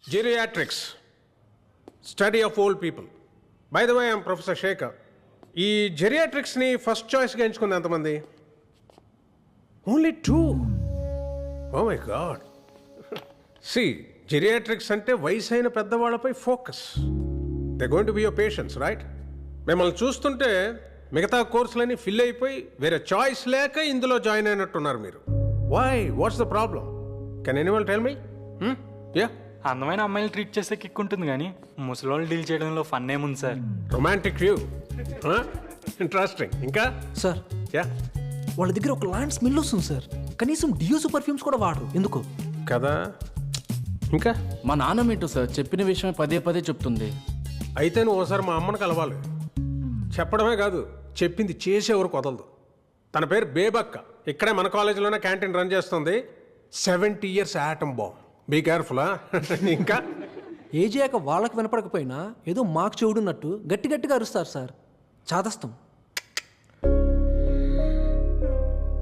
Geriatrics, study of old people. By the way, I'm Professor Shekhar. ఈ జెరియాట్రిక్స్ని first చాయిస్గా ఎంచుకుంది ఎంతమంది? Only 2. Oh my god. C geriatrics అంటే వయసు అయిన పెద్దవాళ్ళపై focus. They going to be your patients, right? మిమ్మల్ని చూస్తుంటే మిగతా కోర్సులన్నీ ఫిల్ అయిపోయి వేరే చాయిస్ లేక ఇందులో జాయిన్ అయినట్టున్నారు మీరు. Why? What's the problem? Can anyone tell me? Ya, అందమైన అమ్మాయిలు ట్రీట్ చేస్తే కిక్ ఉంటుంది కానీ ముసలోళ్ళు డీల్ చేయడంలో ఫన్ ఏముంది సార్? Romantic view, interesting. ఇంకా సార్, యా, వాళ్ళ దగ్గర ఒక లాంటి స్మెల్ వస్తుంది సార్. కనీసం డియోస్ పర్ఫ్యూమ్స్ కూడా వాడరు. ఎందుకు కదా? ఇంకా మా నాన్నమేంటో సార్ చెప్పిన విషయమే పదే పదే చెప్తుంది. అయితే నువ్వు ఒకసారి మా అమ్మని కలవాలి. చెప్పడమే కాదు, చెప్పింది చేసేవరకు వదలదు. తన పేరు బేబక్క. ఇక్కడే మన కాలేజీలోనే క్యాంటీన్ రన్ చేస్తుంది. 70 years ఆటం బాంబ్. బీ కేర్ఫుల్లా. ఇంకా ఏజ్ అయ్యాక వాళ్ళకి వినపడకపోయినా ఏదో మాకు చెవుడున్నట్టు గట్టి గట్టిగా అరుస్తారు సార్. చాదస్తం.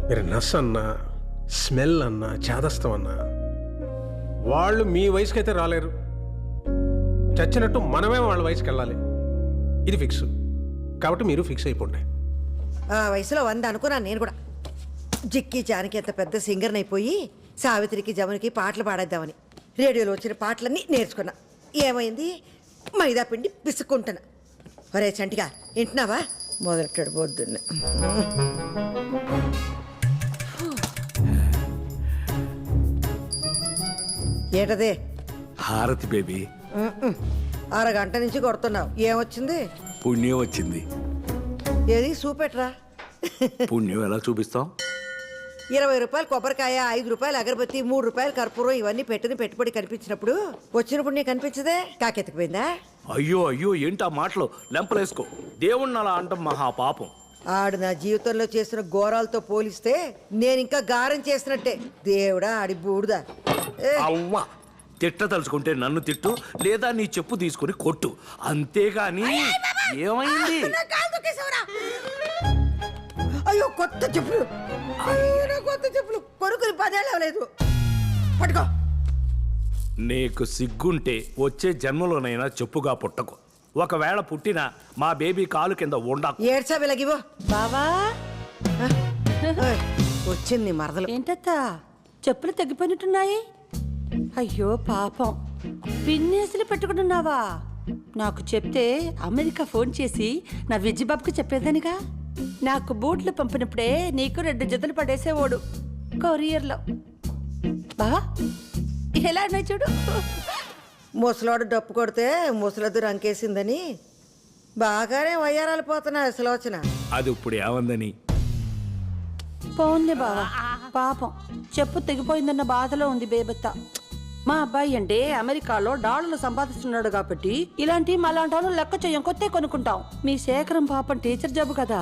మీరు నస్ అన్నా, స్మెల్ అన్నా, చేదస్తం అన్నా వాళ్ళు మీ వయసుకి అయితే రాలేరు. చచ్చినట్టు మనమే వాళ్ళ వయసుకి వెళ్ళాలి. ఇది ఫిక్స్. కాబట్టి మీరు ఫిక్స్ అయిపోండి. ఆ వయసులో 100 అనుకున్నాను నేను కూడా. జిక్కి జానకి ఎంత పెద్ద సింగర్ని అయిపోయి సావిత్రికి జమునికి పాటలు పాడేద్దామని రేడియోలో వచ్చిన పాటలన్నీ నేర్చుకున్నా. ఏమైంది? మైదా పిండి పిసుక్కుంటున్నా. ఒరే చంటిగా వింటున్నావా? మొదలెట్టాడు పొద్దున్న. ఏంటదే? హారతి బేబీ. అరగంట నుంచి కొడుతున్నావు. ఏమొచ్చింది? పుణ్యం వచ్చింది. ఏది చూపెట్రా. పుణ్యం ఎలా చూపిస్తాం? 20 రూపాయలు కొబ్బరికాయ, 5 రూపాయలు అగరబత్తి, 3 రూపాయలు కర్పూరం ఇవన్నీ పెట్టిన పెట్టుబడి కనిపించినప్పుడు వచ్చినప్పుడు నీకు కనిపించదే? కాకెత్తుకుపోయిందా? అయ్యో అయ్యో, ఏంటా మాటలు? లెంపలేసుకో. దేవుణ్ణి అలా అంటాం మహాపాపం. ఆడు నా జీవితంలో చేసిన ఘోరాలతో పోలిస్తే నేను ఇంకా గారం చేసినట్టే. దేవుడా ఆడి బూడుదా. అవ్వా, తిట్ట తలుచుకుంటే నన్ను తిట్టు, లేదా నీ చెప్పు తీసుకుని కొట్టు, అంతేగాని. ఏమైంది? అయ్యో కొత్త చెప్పులు. అయ్యో నా కొత్త చెప్పులు కొనుక్కుని 10 ఏళ్ళు అవ్వలేదు. పట్టుకో. నీకు సిగ్గుంటే వచ్చే జన్మలోనైనా చెప్పుగా పుట్టకు. ఒకవేళ పుట్టినా మా బేబీ కాలు కింద ఉండకు. ఏడ్చా వెలగివో బావా. వచ్చింది మరదలు. ఏంటత్తా చెప్పులు తగ్గిపోయినట్టున్నాయి? అయ్యో పాపం, పిన్నేసులు పెట్టుకుంటున్నావా? నాకు చెప్తే అమెరికా ఫోన్ చేసి నా విజ్జిబాబుకి చెప్పేదానిగా. నాకు బూట్లు పంపినప్పుడే నీకు 2 జతలు పడేసేవాడు కొరియర్లో. బావా ఎలా ఉన్నాయి చూడు. ముసలోడు డప్పు కొడితే ముసలద్దు రంకేసిందని బాగానే వయ్యారాలు పోతున్నా సులోచన. అది ఇప్పుడు ఏమందని? పోన్లే బావా, పాపం చెప్పు తెగిపోయిందన్న బాధలో ఉంది బేబత్త. మా అబ్బాయి అంటే అమెరికాలో డాలర్లు సంపాదిస్తున్నాడు కాబట్టి ఇలాంటి మలాంటి వాళ్ళు లెక్క చెయ్యం, కొత్తే కొనుక్కుంటాం. మీ శేఖరం పాపం టీచర్ జాబ్ కదా,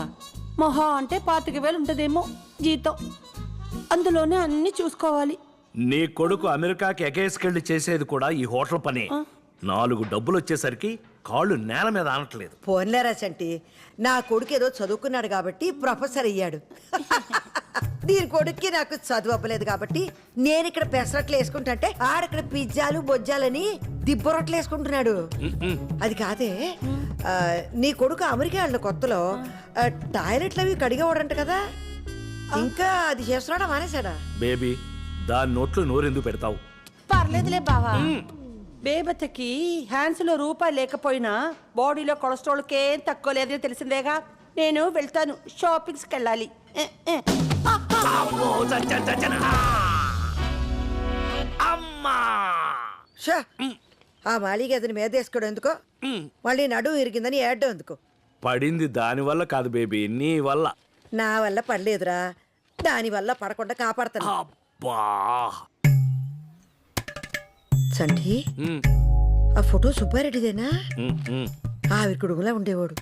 మొహా అంటే 25,000 ఉంటుందేమో జీతం. అందులోనే అన్ని చూసుకోవాలి. నీ కొడుకు అమెరికాకి ఎగేసుకెళ్ళి చేసేది కూడా ఈ హోటల్ పనే. 4 డబ్బులు వచ్చేసరికి కాళ్ళు నేల మీద ఆనట్లేదు. పోన్లేరా చంటి, నా కొడుకు ఏదో చదువుకున్నాడు కాబట్టి ప్రొఫెసర్ అయ్యాడు. దీని కొడుక్కి నాకు చదువు అవ్వలేదు కాబట్టి నేను ఇక్కడ పెసరట్లు వేసుకుంటుంటే ఆడక్కడ పిజ్జాలు బొజ్జాలని దిబ్బరొట్లు వేసుకుంటున్నాడు. అది కాదే, నీ కొడుకు అమెరికా వెళ్ళిన కొత్తలో టాయిలెట్లు అవి కడిగేవాడంట కదా, ఇంకా అది చేస్తున్నాడా మానేశాడా? బేబీ, దాని నోట్లు నోరెందుకు పెడతావు? పర్లేదులే బావా. బేబత్తకి హ్యాండ్స్ లో రూపాయి లేకపోయినా బాడీలో కొలెస్ట్రాల్కేం తక్కువ లేదని తెలిసిందేగా. నేను వెళ్తాను, షాపింగ్స్కి వెళ్ళాలి. షా, ఆ మాలిగా అతని మీద వేసుకోవడం ఎందుకో, మళ్ళీ నడుము ఇరిగిందని ఏడ్డం ఎందుకు? పడింది దాని వల్ల కాదు బేబీ, నీ వల్ల. నా వల్ల పడలేదురా, దాని వల్ల పడకుండా కాపాడతాను. అబ్బా, సంటి, ఆ ఫోటో సుబ్బారెడ్డిదేనా? ఆవిరి కుడుగులా ఉండేవాడు.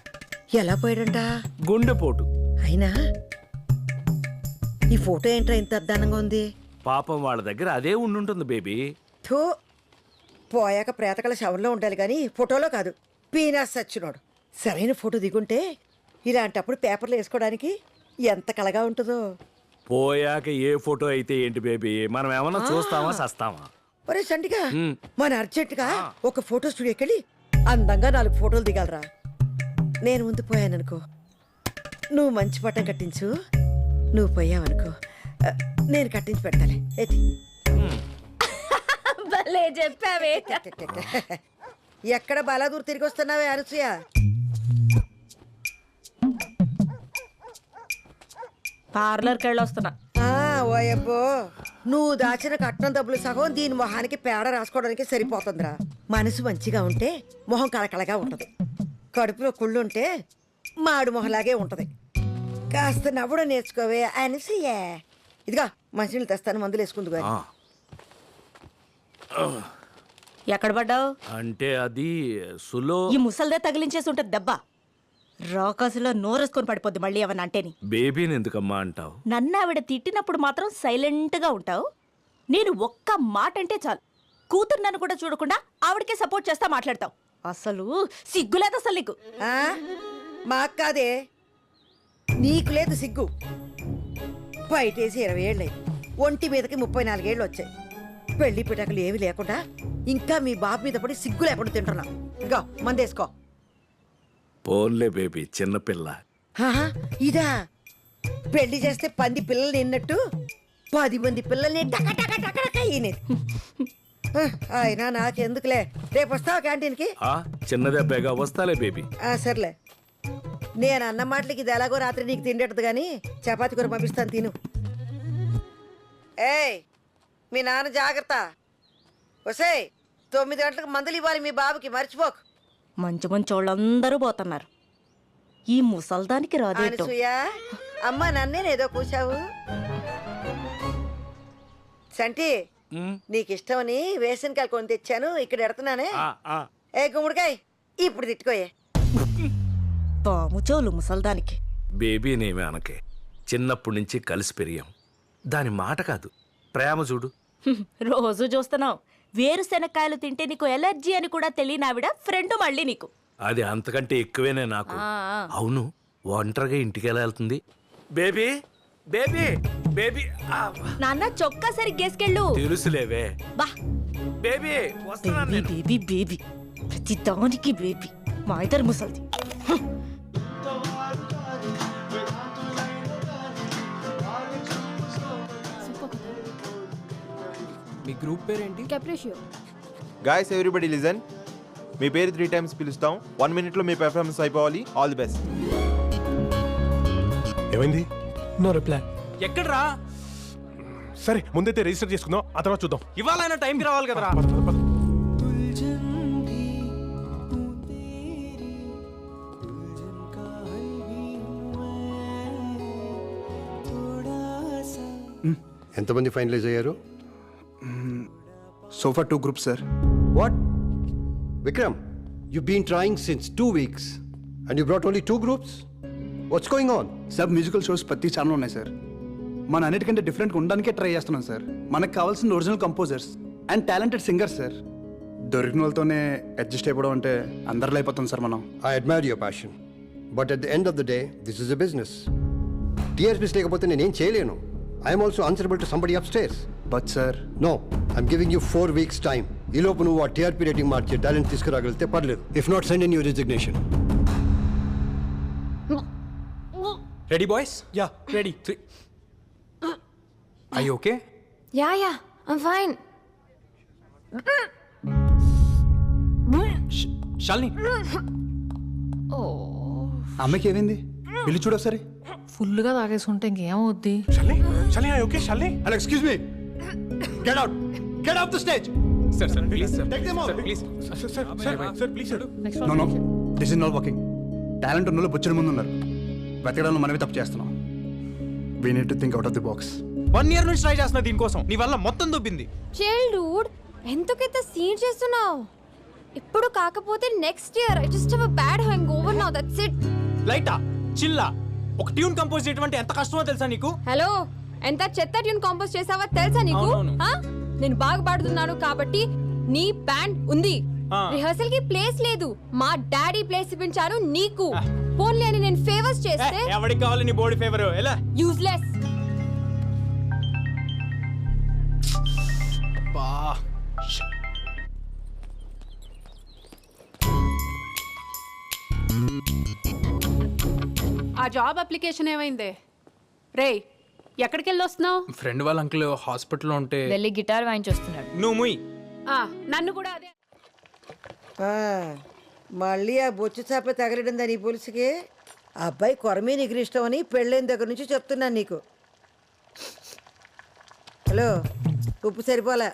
ఎలా పోయాడంట? గుండెపోటు. అయినా ఈ ఫోటో ఏంట్రా ఇంత అద్దానంగా ఉంది? పాపం వాళ్ళ దగ్గర అదే ఉండుంటుంది బేబీ. థూ, పోయాక ప్రేతకల శవంలో ఉండాలి కానీ ఫోటోలో కాదు. పీనాస్ సచ్చినోడు. సరైన ఫోటో దిగుంటే ఇలాంటప్పుడు పేపర్లు వేసుకోవడానికి ఎంత కళగా ఉంటుందో. పోయాక ఏ ఫోటో అయితే ఏంటి బేబీ, మనం ఏమన్నా చూస్తామా సస్తామా? ఒరే సంటిగా మన అర్జెంటుగా ఒక ఫోటో స్టూడియోకి వెళ్ళి అందంగా 4 ఫోటోలు దిగాలరా. నేను ముందు పోయాననుకో, నువ్వు మంచి పట్టం కట్టించు. నువ్వు పోయావనుకో, నేను కట్టించి పెడతాలే. ఏది భలే చెప్పావే. ఎక్కడ బాలాదూర్ తిరిగి వస్తున్నావే అనసూయ? పార్లర్కి వెళ్ళొస్తున్నా. ఓయబ్బో, నువ్వు దాచిన కట్నం డబ్బులు సగం దీని మొహానికి పేడ రాసుకోవడానికి సరిపోతుందిరా. మనసు మంచిగా ఉంటే మొహం కళకళగా ఉంటది, కడుపులో కుళ్ళుంటే మాడు మొహలాగే ఉంటది. కాస్త నవ్వడం నేర్చుకోవే అనసూయ. ఇదిగా మంచినీళ్ళు తెస్తాను, మందులు వేసుకుందు గాని. ఎక్కడ పడ్డావు? అంటే అది సులో ఈ ముసల్దే తగిలించేసి ఉంటుంది దెబ్బ. రాకాసులో నోరేసుకొని పడిపోద్ది మళ్ళీ ఏమన్నా అంటేని. బేబీని ఎందుకమ్మా అంటావు? నన్ను ఆవిడ తిట్టినప్పుడు మాత్రం సైలెంట్గా ఉంటావు. నేను ఒక్క మాట అంటే చాలు కూతురు నన్ను కూడా చూడకుండా ఆవిడకే సపోర్ట్ చేస్తా మాట్లాడతావు. అసలు సిగ్గులేదు అసలు నీకు. మాకు కాదే, నీకు లేదు సిగ్గు. బయటేసి 20 ఏళ్ళే, ఒంటి మీదకి 34 ఏళ్ళు వచ్చాయి. పెళ్లి పిటకలు ఏమి లేకుండా ఇంకా మీ బాబు మీద పడి సిగ్గు లేకుండా తింటున్నా. ఇదిగో మందేసుకో. పోన్లే బేబీ, చిన్నపిల్ల. ఆహా, ఇదా పెళ్లి చేస్తే 10 పిల్లలు నిన్నట్టు 10 మంది పిల్లల్ని ఈనేది. అయినా నాకెందుకులే, రేపు వస్తావా క్యాంటీన్కి? చిన్నదెబ్బేగా, వస్తాలే బేబీ. సర్లే, నేను అన్న మాటలకి ఇది ఎలాగో రాత్రి నీకు తిండేటది కానీ చపాతి కూర పంపిస్తాను, తిను. ఏయ్ మీ నాన్న జాగ్రత్త. ఒసేయ్ 9 గంటలకు మందులు ఇవ్వాలి మీ బాబుకి, మర్చిపోకు. మంచి మంచి వాళ్ళందరూ పోతున్నారు, ఈ ముసల్దానికి రాదేటో. అనసూయ, అమ్మ నన్నేనేదో కూసావు. సంటి, నీకు ఇష్టమని వేసనకాయలు కొని తెచ్చాను, ఇక్కడ ఎడుతున్నానే. ఏ గుమ్మడికాయ, ఇప్పుడు తిట్టుకోయే. పాముచోలు ముసల్దానికి. బేబీనేమి అనకే, చిన్నప్పటి నుంచి కలిసి పెరిగాం. దాని మాట కాదు, ప్రేమ చూడు. రోజు చూస్తున్నావు, వేరుశెనక్కాయలు తింటే నీకు ఎలర్జీ అని కూడా తెలియని ఆవిడ ఫ్రెండ్ మళ్ళీ నీకు. అది అంతకంటే ఎక్కువేనే నాకు. అవును, ఒంటరిగా ఇంటికి ఎలా వెళ్తుంది? Baby baby baby. నాన్న చొక్కా సరిగ్గేసుకెళ్ళు. తెలుసులేవే. బా బేబీ వస్తున్నాను నేను. బేబీ బేబీ, ప్రతి దానికి బేబీ. మా ఇద్దరు ముసల్ది. మీ గ్రూప్ పేరేంటి? Guys everybody listen. మీ పేరు 3 times పిలుస్తాం. 1 minute లో మీ పెర్ఫార్మెన్స్ అయిపోవాలి. All the best. ఏమైంది? No reply. ఎక్కడ్రా? సరే ముందైతే రిజిస్టర్ చేసుకుందాం, ఆ తర్వాత చూద్దాం. ఇవాళ అయినా టైంకి రావాలి కదరా. పద, పద, పద. ఎంతమంది ఫైనలైజ్ అయ్యారు? So far 2 groups sir. What Vikram, you been trying since 2 weeks and you brought only 2 groups? What's going on? Sir musical shows ప్రతి ఛానల్ ఉన్నాయి సార్. మన అన్నిటికంటే డిఫరెంట్గా ఉండడానికే ట్రై చేస్తున్నాం సార్. మనకు కావాల్సిన original composers and talented singers sir. దొరికిన వాళ్ళతోనే అడ్జస్ట్ అయిపోవడం అంటే అందరిలో అయిపోతుంది సార్ మనం. I admire your passion, but at the end of the day this is a business. TRPs లేకపోతే నేనేం చేయలేను. I'm also answerable to somebody upstairs. But sir no, I'm giving you 4 weeks time. ఈ లోపు నువ్వు ఆ TRP rating మార్చి talent తీసుకురాగలిగితే పర్లేదు. If not, send in your resignation. Ready boys? Yeah ready. I okay? Yeah I'm fine. Shalini, అమ్మకి ఏమైంది? వెళ్ళి చూడు ఒకసారి. ఫుల్గా తాగేసుకుంటే ఇంకేమవుద్ది? Shalini, okay Shalini? And excuse me, get out, get off the stage. Sir sir please sir, Take them out. Please sir please sir. No no, this is not working. Talent ఉన్న వాళ్ళు బొచ్చిన ముందు ఉన్నారు. వెతకడంలో మనమే తప్పు చేస్తున్నాం. We need to think out of the box. 1 year నుంచి ట్రై చేస్తున్నా దీనికోసం, నీ వల్ల మొత్తం దొబ్బింది. డూడ్, ఎందుకైత సీన్ చేస్తున్నావు? ఇప్పుడు కాకపోతే next year. I just have a bad hangover now, that's it. లైటా చిల్లా, ఒక ట్యూన్ కంపోజ్ చేయడం అంటే ఎంత కష్టమో తెలుసా నీకు? హలో, ఎంత చెత్త ట్యూన్ కంపోజ్ చేసావా తెలుసా నీకు? అవునవును. నేను బాగా పాడుతున్నాను కాబట్టి నీ బ్యాండ్ ఉంది. ఆ. రిహర్సల్ కి ప్లేస్ లేదు. మా డాడీ ప్లేస్ ఇప్పించాను నీకు. పోన్లే అని నేను ఫేవర్స్ చేస్తే ఎవరికి కావాలి నీ బాడీ ఫేవర్? ఎలా యూజ్లెస్. జాబ్ అప్లికేషన్ ఏమైందే? రేయ్, ఎక్కడికి వెళ్ళి వస్తున్నావు? ఫ్రెండ్ వాళ్ళ అంకుల్ హాస్పిటల్లో ఉంటే వెళ్ళి గిటార్ వాయించొస్తున్నాడు. నువ్వు ముయ్. నన్ను కూడా అదే. మళ్ళీ ఆ బొచ్చు చేప తగలడిందా నీ పులుసుకి? ఆ అబ్బాయి కొరమే నీకు ఇష్టం అని పెళ్ళైన దగ్గర నుంచి చెప్తున్నాను నీకు. హలో, ఉప్పు సరిపోలే.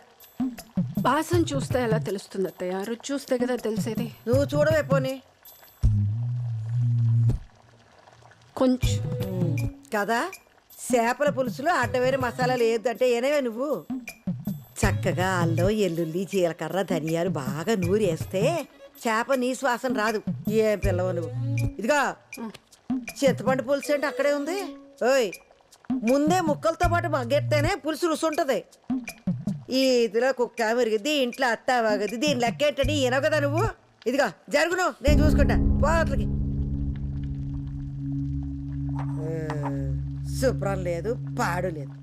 వాసన చూస్తే ఎలా తెలుస్తుంది అత్తయ్య? రుచి చూస్తే కదా తెలిసేది. నువ్వు చూడవే పోనీ. కొంచెం కదా, చేపల పులుసులో అడ్డమైన మసాలాలు ఏదంటే ఏనేవే నువ్వు? చక్కగా అల్లం, ఎల్లుల్లి, జీలకర్ర, ధనియాలు బాగా నూరేస్తే చేప నీ శ్వాసన రాదు. ఏం పిల్లవు నువ్వు. ఇదిగా చింతపండు పులుసు అంటే అక్కడే ఉంది. ఓయ్, ముందే ముక్కలతో పాటు మగ్గెత్తేనే పులుసు రుచి ఉంటుంది. ఈ ఇదిలో కుక్క మెరిగిద్ది, ఇంట్లో అత్త వాగద్ది, దీని లెక్కేంటని ఈనవు కదా నువ్వు. ఇదిగా జరుగును, నేను చూసుకుంటా. పోట్లకి శుభ్రం లేదు, పాడు లేదు.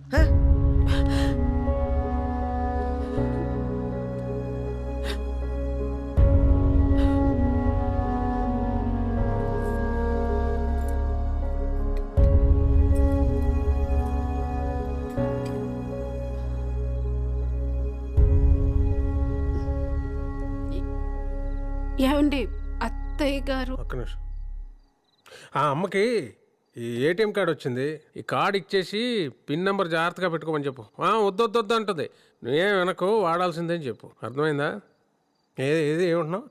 ఏమండి అత్తయ్య గారు? ఒక్క నిమిషం. ఆ అమ్మకి ఈ ఏటీఎం కార్డు వచ్చింది. ఈ కార్డు ఇచ్చేసి పిన్ నెంబర్ జాగ్రత్తగా పెట్టుకోమని చెప్పు. వద్దొద్దు అంటుంది. నువ్వేం వెనకు వాడాల్సిందని చెప్పు. అర్థమైందా? ఏది ఏమంటున్నావు?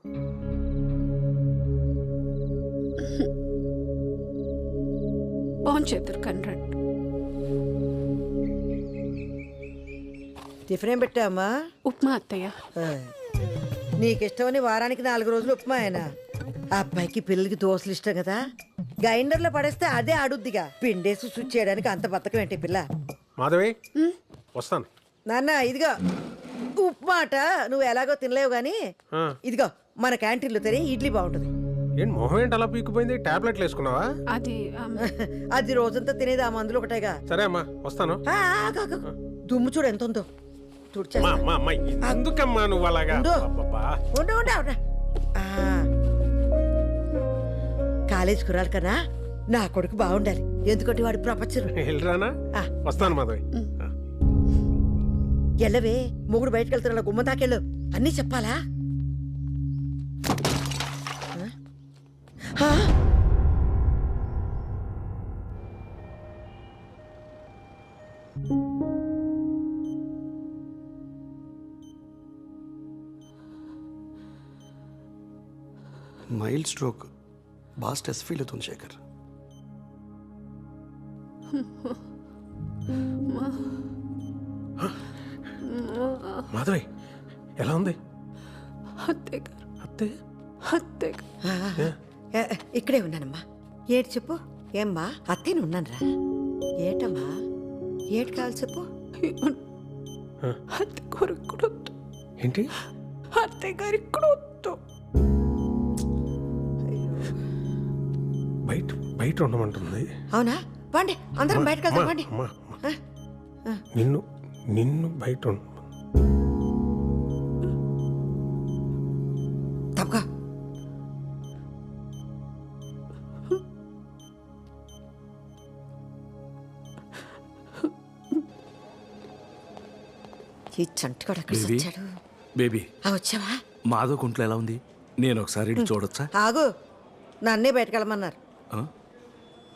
బాగుంచేద్దరు కన్రాడ్. టిఫిన్ ఏం పెట్టావమ్మా? ఉప్మా అత్తయ్య. నీకిష్టమని వారానికి 4 రోజులు ఉప్మా ఆయన. ఆ అబ్బాయికి పిల్లలకి దోశలు ఇష్టం కదా, గ్రైండర్లో పడేస్తే అదే ఆడుద్దిగా. పిండేసి స్విచ్ చేయడానికి అంత బతకం ఏంటి పిల్ల? మాధవి, వస్తాను. నాన్న ఇదిగో ఉప్మా అట. నువ్వు ఎలాగో తినలేవు గాని ఇదిగో మన క్యాంటీన్లో తినే ఇడ్లీ బాగుంటుంది. ఏంటి మొహం ఏంటి అలా పీకిపోయింది? టాబ్లెట్లు వేసుకున్నావా? అది రోజంతా తినేది ఆ మందులు ఒకటేగా. సరే అమ్మా, వస్తాను. దుమ్ము చూడు ఎంత ఉందో. ఎందుకమ్మా నువ్వు అలాగా? కాలేజ్ కురాలి కన్నా నా కొడుకు బాగుండాలి. ఎందుకంటే వాడు ప్రపంచం. వెళ్ళరానా? వస్తాను మాధవి. ఎల్లవే, మొగుడు బయటకు వెళ్తున్నా గుమ్మ తాకెళ్ళు. అన్నీ చెప్పాలా? Mild stroke. బాగా స్ట్రెస్ ఫీల్ అవుతుంది శేఖర్. మాధవి ఎలా ఉంది? ఇక్కడే ఉన్నానమ్మా. ఏటి చెప్పు. ఏమ్మా అత్తేని ఉన్నానరా? ఏటమ్మా ఏటి కావాలి చెప్పు. ఏంటి? అత్తయ్య గారు ఇక్కడ వద్దు. బయట ఉండమంటుంది. అవునా? పండి అందరం బయటకు వెళ్దాం. పండి. నిన్ను బయట తప్పగా ఈ చంటిగాడు అక్కడ వచ్చాడు. బేబీ, వచ్చావా? మాధవ్ కుంట్లో ఎలా ఉంది? నేను ఒకసారి ఇటు చూడొచ్చా? ఆగు, నన్నే బయటకు వెళ్ళమన్నారు.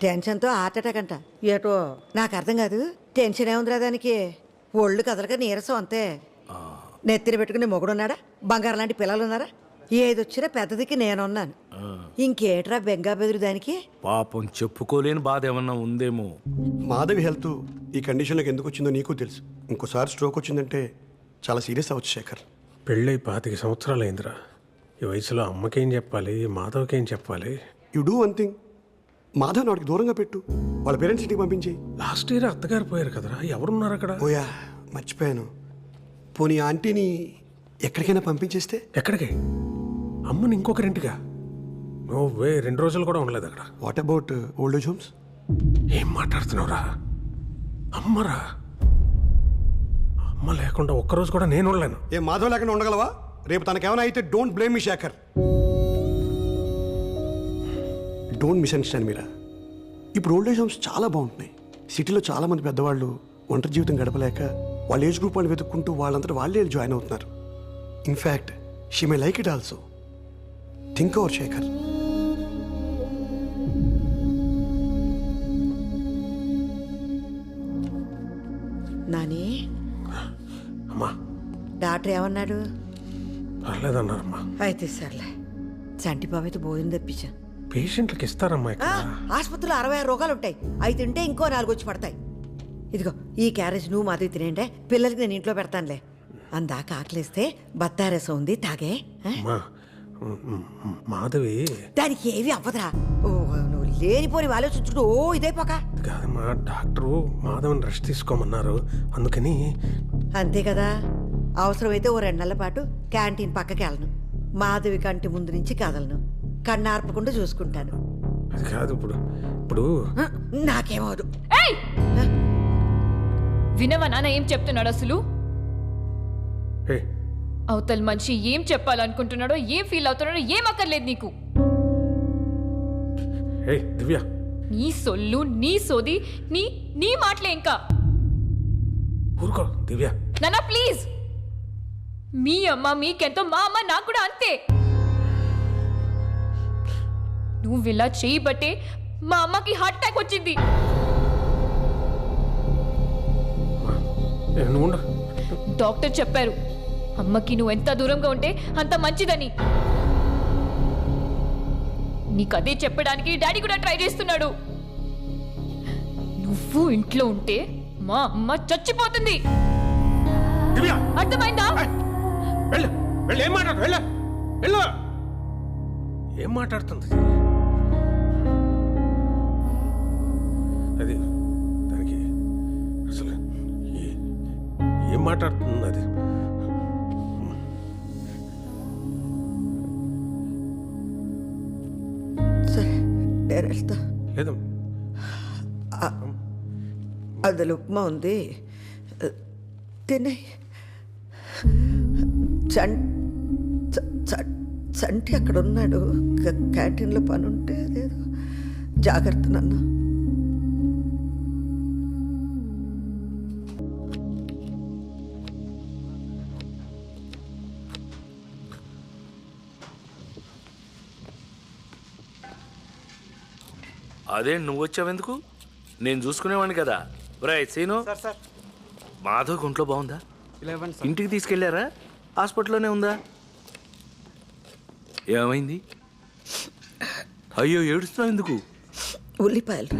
టెన్షన్తో హార్ట్ అటాక్ అంట. ఏటో నాకు అర్థం కాదు. టెన్షన్ ఏముందిరా దానికి? ఒళ్ళు కదలక నీరసం అంతే. నెత్తిన పెట్టుకుని మొగుడున్నాడా? బంగారం లాంటి పిల్లలు ఉన్నారా? ఏదొచ్చినా పెద్దదికి నేనున్నాను. ఇంకేట్రా బెంగా బెదురు దానికి? పాపం చెప్పుకోలేని బాధ ఏమన్నా ఉందేమో. మాధవి హెల్త్ ఈ కండిషన్లోకి ఎందుకు వచ్చిందో నీకు తెలుసు. ఇంకోసారి స్ట్రోక్ వచ్చిందంటే చాలా సీరియస్ అవ్వచ్చు శేఖర్. పెళ్ళై 25 సంవత్సరాలు అయిందిరా. ఈ వయసులో అమ్మకేం చెప్పాలి, మాధవ్కేం చెప్పాలి? You do one thing. Madhav నాడికి దూరంగా పెట్టు. వాళ్ళ పేరెంట్స్ ఇంటికి పంపించి. లాస్ట్ ఇయర్ అత్తగారు పోయారు కదరా, ఎవరున్నారు అక్కడ? ఓయా మర్చిపోయాను. పోనీ ఆంటీని ఎక్కడికైనా పంపించేస్తే? ఎక్కడికి? అమ్మని ఇంకొకరింటిగా? నువ్వే 2 రోజులు కూడా ఉండలేదు అక్కడ. What about old age homes? ఏం మాట్లాడుతున్నావురా? అమ్మరా, అమ్మ లేకుండా ఒక్కరోజు కూడా నేను ఉండలేను. ఏ మాధవ్ లేకుండా ఉండగలవా? రేపు తనకేమైనా అయితే don't blame me Shekhar. Don't misunderstand Meera. ఇప్పుడు ఓల్డ్ ఏజ్ హోమ్స్ చాలా బాగుంటున్నాయి. సిటీలో చాలా మంది పెద్దవాళ్ళు ఒంటరి జీవితం గడపలేక వాళ్ళ ఏజ్ గ్రూప్ వాళ్ళు వెతుక్కుంటూ వాళ్ళంతటా వాళ్ళే జాయిన్ అవుతున్నారు. In fact she may like it also. Think over Shekhar. Nani, అమ్మా డాక్టర్ ఏమన్నాడు? పర్లేదన్నారమ్మా. అయితే సర్లే, చంటి బాబు అయితే భోజనం తెప్పించా. పేషెంట్లకు ఇస్తారమ్మా ఇక్కడ. ఆసుపత్రిలో 66 రోగాలు ఉంటాయి. అవి తింటే ఇంకో 4 వచ్చి పడతాయి. ఇదిగో ఈ క్యారేజ్ నువ్వు మాధవి తినేంటే, పిల్లలకి నేను ఇంట్లో పెడతానులే. అందాక ఆకలిస్తే బత్తారసం ఉంది, తాగే. అమ్మా, మాధవి దానికి ఏవి అవ్వదురా. ఓ, నువ్వు లేనిపోని ఆలోచించుకుంటూ ఇదైపోక. కాదమ్మా, డాక్టరు మాధవని రెస్ట్ తీసుకోమన్నారు, అందుకని. అంతే కదా, అవసరమైతే ఓ 2 నెలల పాటు క్యాంటీన్ పక్కకి వెళ్ళను. మాధవి కంటి ముందు నుంచి కదలను, కన్నార్పకుండా చూసుకుంటాను. అది కాదు, ఇప్పుడు నాకేమవదు. వినవా నాన్న ఏం చెప్తున్నాడు అసలు? ఏ, అవతల మనిషి ఏం చెప్పాలనుకుంటున్నాడో, ఏం ఫీల్ అవుతున్నాడో ఏం అక్కర్లేదు నీకు. ఏ దివ్య, నీ సొల్లు, నీ సోది, నీ మాటలే ఇంకా. ఊరుకో దివ్య. నాన్న ప్లీజ్, మీ అమ్మ మీకెంతో, మా అమ్మ నాకు కూడా అంతే. నువ్వు ఇలా చేయబట్టే మా అమ్మకి హార్ట్ అటాక్ వచ్చింది. డాక్టర్ చెప్పారు అమ్మకి నువ్వు ఎంత దూరంగా ఉంటే అంత మంచిదని. నీకు అదే చెప్పడానికి డాడీ కూడా ట్రై చేస్తున్నాడు. నువ్వు ఇంట్లో ఉంటే మా అమ్మ చచ్చిపోతుంది. అర్థమైందా? ఏం మాట్లాడుతుంది అది? దానికి అసలు ఏం మాట్లాడుతుంది అది? సరే నేను వెళ్తా. లేదు, అందులో ఉప్మా ఉంది, తినే. చంటి అక్కడ ఉన్నాడు, క్యాంటీన్లో పని ఉంటే అదేదో. జాగ్రత్త నాన్న. అదే నువ్వు వచ్చావెందుకు? నేను చూసుకునేవాడిని కదా. రైట్ సీను, మాధవ్ ఒంట్లో బాగుందా? ఇంటికి తీసుకెళ్లారా? హాస్పిటల్లోనే ఉందా? ఏమైంది? అయ్యో ఏడుస్తున్నావు ఎందుకు? ఉల్లిపాయలు.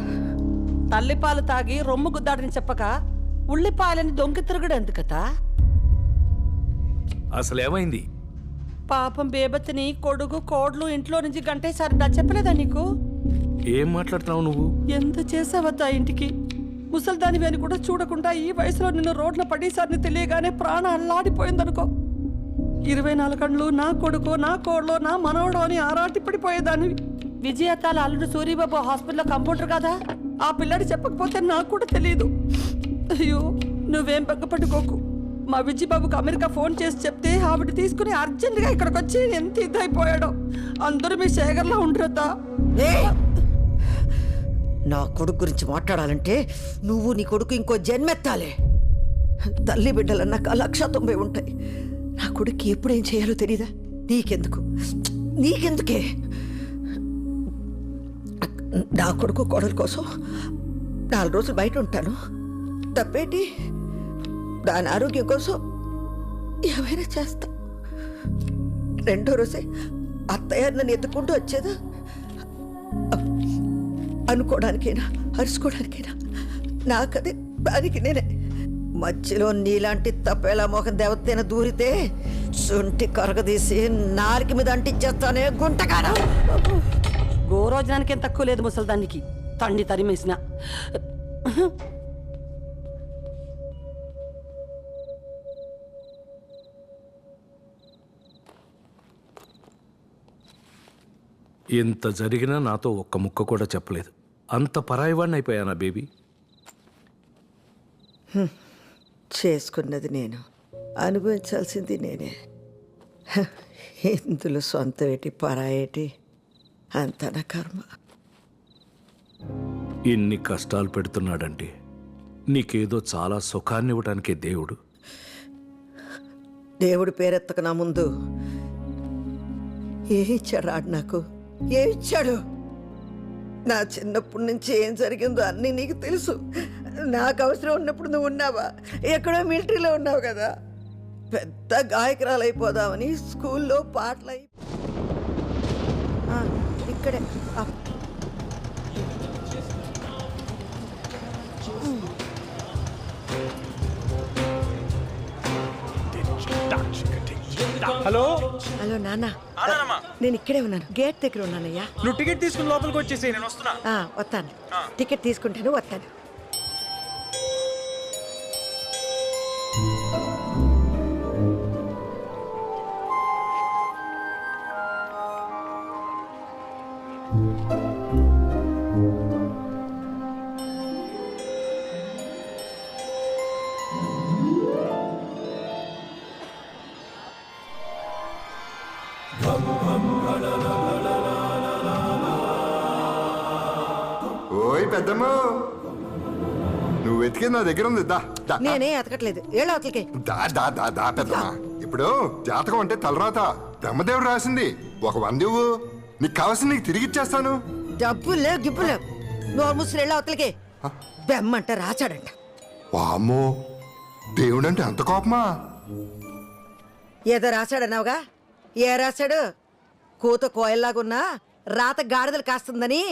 తల్లిపాలు తాగి రొమ్ము గుద్దాడని చెప్పక ఉల్లిపాయలని దొంగ తిరుగుడు ఎందుకతా? అసలు ఏమైంది? పాపం బేబత్తిని కొడుకు కోడ్లు ఇంట్లో నుంచి గంటేసారి చెప్పలేదా నీకు? ఏం మాట్లాడుతున్నావు నువ్వు? ఎంత చేసావద్దా ఇంటికి? ముసల్దాని అని కూడా చూడకుండా ఈ వయసులో నిన్ను రోడ్ల పడేసారిని తెలియగానే ప్రాణం అల్లాడిపోయిందనుకో. 24 గంటలు నా కొడుకు, నా కోడ్లో, నా మనవడు అని ఆరాటిపడిపోయేదాన్ని. విజయతాల అల్లుడు సూరిబాబు హాస్పిటల్లో కంపౌండర్ కదా, ఆ పిల్లడి చెప్పకపోతే నాకు కూడా తెలియదు. అయ్యో నువ్వేం బెగ్గపట్టుకోకు. మా విజయబాబుకు అమెరికా ఫోన్ చేసి చెప్తే ఆవిడ తీసుకుని అర్జెంటుగా ఇక్కడికి వచ్చి ఎంత ఇదైపోయాడో. అందరూ మీ శేఖర్లో ఉండరద్దా? నా కొడుకు గురించి మాట్లాడాలంటే నువ్వు నీ కొడుకు ఇంకో జన్మెత్తాలే. తల్లి బిడ్డలన్నాక 190 ఉంటాయి. నా కొడుకు ఎప్పుడేం చేయాలో తెలీదా? నీకెందుకే? నా కొడుకు కోడల కోసం 4 రోజులు బయట ఉంటాను, తప్పేంటి? దాని ఆరోగ్యం కోసం ఏమైనా చేస్తా. 2వ రోజే అత్తయ్య నన్ను ఎత్తుకుంటూ వచ్చేదా? అనుకోవడానికైనా అరుచుకోవడానికైనా నాకదే, దానికి నేనే. మధ్యలో నీలాంటి తప్పేలా మోహం దేవతైనా దూరితే శుంఠి కరగదీసి నాలుక మీద అంటించేస్తానే గుంటకాడ. గోరోజనానికి ఏం తక్కువ లేదు ముసల్దానికి, తండ్రి తరిమేసిన. ఇంత జరిగినా నాతో ఒక్క ముక్క కూడా చెప్పలేదు. అంత పరాయివాడిని అయిపోయానా బేబీ? చేసుకున్నది నేను, అనుభవించాల్సింది నేనే. ఇందులో సొంత ఏటి పరాయేటి అంత నా కర్మ. ఇన్ని కష్టాలు పెడుతున్నాడంటే నీకేదో చాలా సుఖాన్ని ఇవ్వడానికే దేవుడు. దేవుడి పేరెత్తక నా ముందు ఏమిచ్చాడు ఆడు నాకు? ఏమిచ్చాడు? నా చిన్నప్పటి నుంచి ఏం జరిగిందో అన్నీ నీకు తెలుసు. నాకు అవసరం ఉన్నప్పుడు నువ్వు ఉన్నావా? ఎక్కడో మిలిటరీలో ఉన్నావు కదా. పెద్ద గాయకురాలు అయిపోదామని స్కూల్లో పాటలు ఇక్కడే హలో హలో నాన్న, నేను ఇక్కడే ఉన్నాను, గేట్ దగ్గర ఉన్నానయ్యా. నువ్వు టికెట్ తీసుకుని లోపలికి వచ్చేసి నేను వస్తున్నా. వస్తాను, టికెట్ తీసుకుంటాను, వస్తాను. ఓయ్ పెద్దమ్మ, నువ్వు వెతికి నా దగ్గర ఉంది. దా దా నేనే ఎతకట్లేదు, ఏళ్ళ అవతలకి. దా దా దా దా పెద్దమ్మ. ఇప్పుడు జాతకం అంటే తలరాత బ్రహ్మదేవుడు రాసింది. ఒక 100 ఇవ్వు, నీకు కావాల్సింది నీకు తిరిగి ఇచ్చేస్తాను. డబ్బులు లేవు, గిబ్బులు లేవు. నోరు ముసురు ఏళ్ళ అవతలకి. బెమ్మంట రాచాడంట. వామ్మో, దేవుడంటే అంత కోపమా? ఏదో రాశాడన్నావుగా, ఏ రాశాడు? కూత కోయల్లాగున్నా రాత గాడిదలు కాస్తుందని.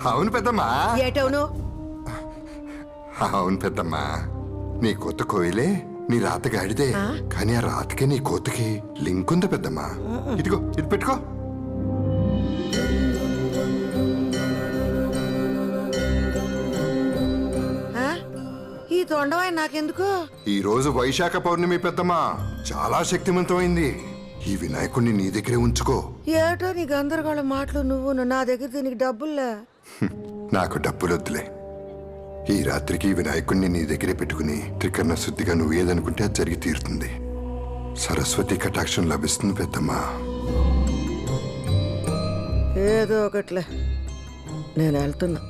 అవును పెద్దమ్మా. ఏటవును? అవును పెద్దమ్మా, నీ కొత్త కోయిలే నీ రాత గాడిదే, కానీ ఆ రాతకి నీ కోతకి లింక్ ఉంది పెద్దమ్మా. ఇదిగో ఇది పెట్టుకో. ఈ తొండవాయి నాకెందుకు? ఈ రోజు వైశాఖ పౌర్ణమి పెద్దమ్మా, చాలా శక్తివంతమైంది. ఈ వినాయకుడిని నీ దగ్గరే ఉంచుకో. ఏటో నీ గందరగోళ మాటలు నువ్వు. నా దగ్గర దీనికి డబ్బుల్లా. నాకు డబ్బులొద్దులే. ఈ రాత్రికి ఈ వినాయకుడిని నీ దగ్గరే పెట్టుకుని త్రికరణ శుద్ధిగా నువ్వు ఏదనుకుంటే అది జరిగి తీరుతుంది. సరస్వతి కటాక్షం లభిస్తుంది పెద్దమ్మా. ఏదో ఒకట్లే, నేను వెళ్తున్నా.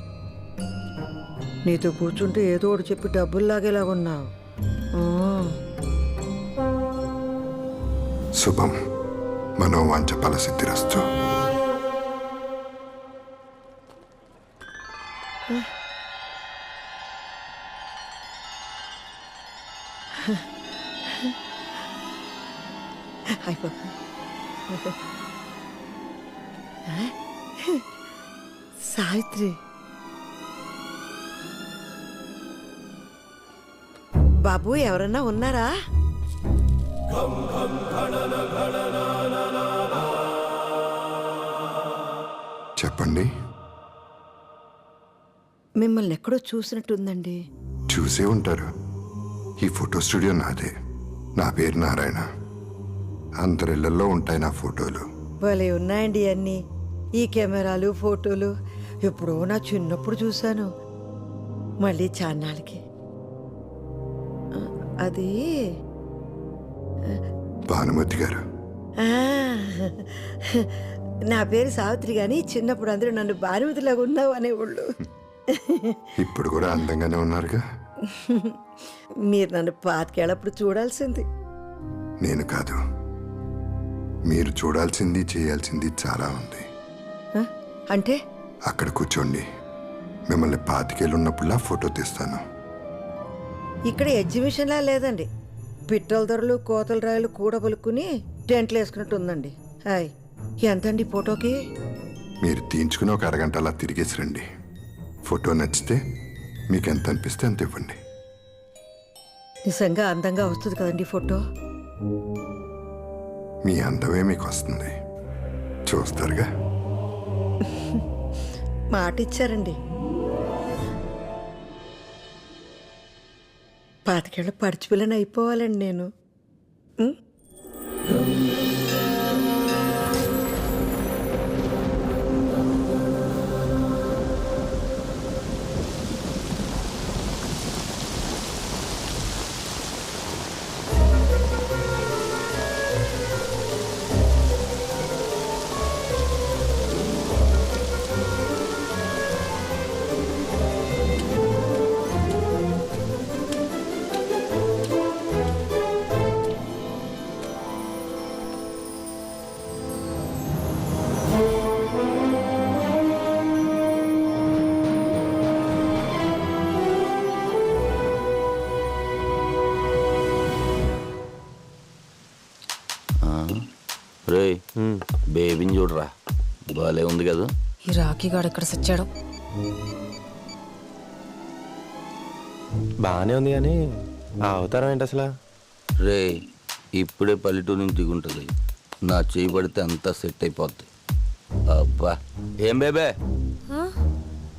నీతో కూర్చుంటే ఏదో ఒకటి చెప్పి డబ్బులు లాగేలాగున్నావు. శుభం, మనోవాంఛ ఫలసిద్ధిరస్తు. సావిత్రి, బాబు ఎవరన్నా ఉన్నారా? చెప్పండి. మిమ్మల్ని ఎక్కడో చూసినట్టుందండి. చూసే ఉంటారు. ఈ ఫోటో స్టూడియో నాదే. నా పేరు నారాయణ. అందరిళ్లలో ఉంటాయి నా ఫోటోలు. భలే ఉన్నాయండి అన్నీ. ఈ కెమెరాలు, ఫోటోలు ఎప్పుడో నా చిన్నప్పుడు చూశాను. మళ్ళీ చాన్నాళ్ళకి. అది భానుమతి గారు. నా పేరు సావిత్రి, కానీ చిన్నప్పుడు అందరూ నన్ను భానుమతిలాగా ఉన్నావు అనేవాళ్ళు. ఇప్పుడు కూడా అందంగానే ఉన్నారుగా. మీరు నన్ను పాతికేళ్ళప్పుడు చూడాల్సింది. నేను కాదు, మీరు చూడాల్సింది, చేయాల్సింది చాలా ఉంది. అంటే అక్కడ కూర్చోండి, మిమ్మల్ని 25 ఏళ్ళు ఉన్నప్పుడులా ఫోటో తీస్తాను. ఇక్కడ ఎగ్జిబిషన్లా లేదండి. పిట్టల ధరలు, కోతల రాయలు కూడబలుక్కుని టెంట్లు వేసుకున్నట్టు ఉందండి. హాయ్, ఎంతండి ఫోటోకి? మీరు తీయించుకుని ఒక అరగంట అలా తిరిగేసి రండి. ఫోటో నచ్చితే మీకు ఎంత అనిపిస్తే అంత ఇవ్వండి. నిజంగా అందంగా వస్తుంది కదండి ఫోటో? మీ అందమే మీకు వస్తుంది, చూస్తారుగా. మాట ఇచ్చారండి. 25 ఏళ్ళ పడిచిపిల్లని అయిపోవాలండి నేను. బేబీని చూడరా, బాలే ఉంది కదా. ఈ రాఖీగాడు ఎక్కడ సచ్చాడు? బాగానే ఉంది కానీ ఆ అవతారం ఏంటి అసలు? రే, ఇప్పుడే పల్లెటూరు నుంచి దిగుంటుంది. నా చేయి పడితే అంతా సెట్ అయిపోద్ది. అబ్బా, ఏం బేబే,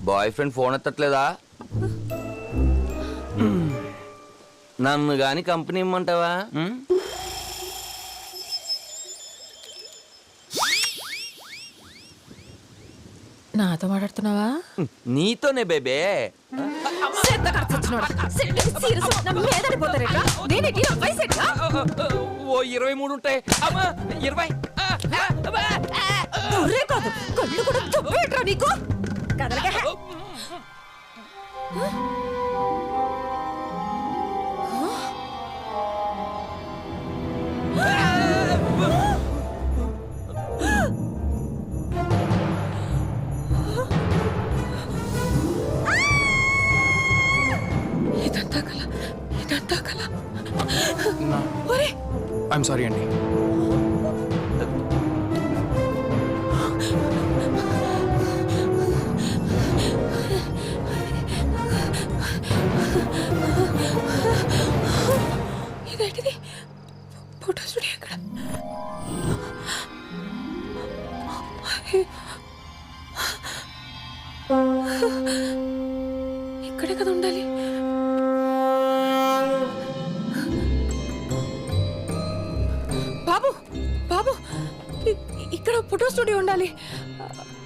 బాయ్ ఫ్రెండ్ ఫోన్ ఎత్తట్లేదా? నన్ను గాని కంపెనీ ఇమ్మంటావా? నాతో మాట్లాడుతున్నావా? నీతోనే బేబే. ఓ 23 ఉంటాయి. అమ్మా 20. కళ్ళు కూడా చెప్పేట్రా నీకు. కదలకే. ఇదంతా కల, ఇదంతా కల. ఐఎమ్ సారీ అండి. ఇదేంటిది? ఫోటో స్టూడియో ఎక్కడ? ఇక్కడే కదా ఉండాలి. బాబు బాబు, ఇక్కడ ఫోటో స్టూడియో ఉండాలి.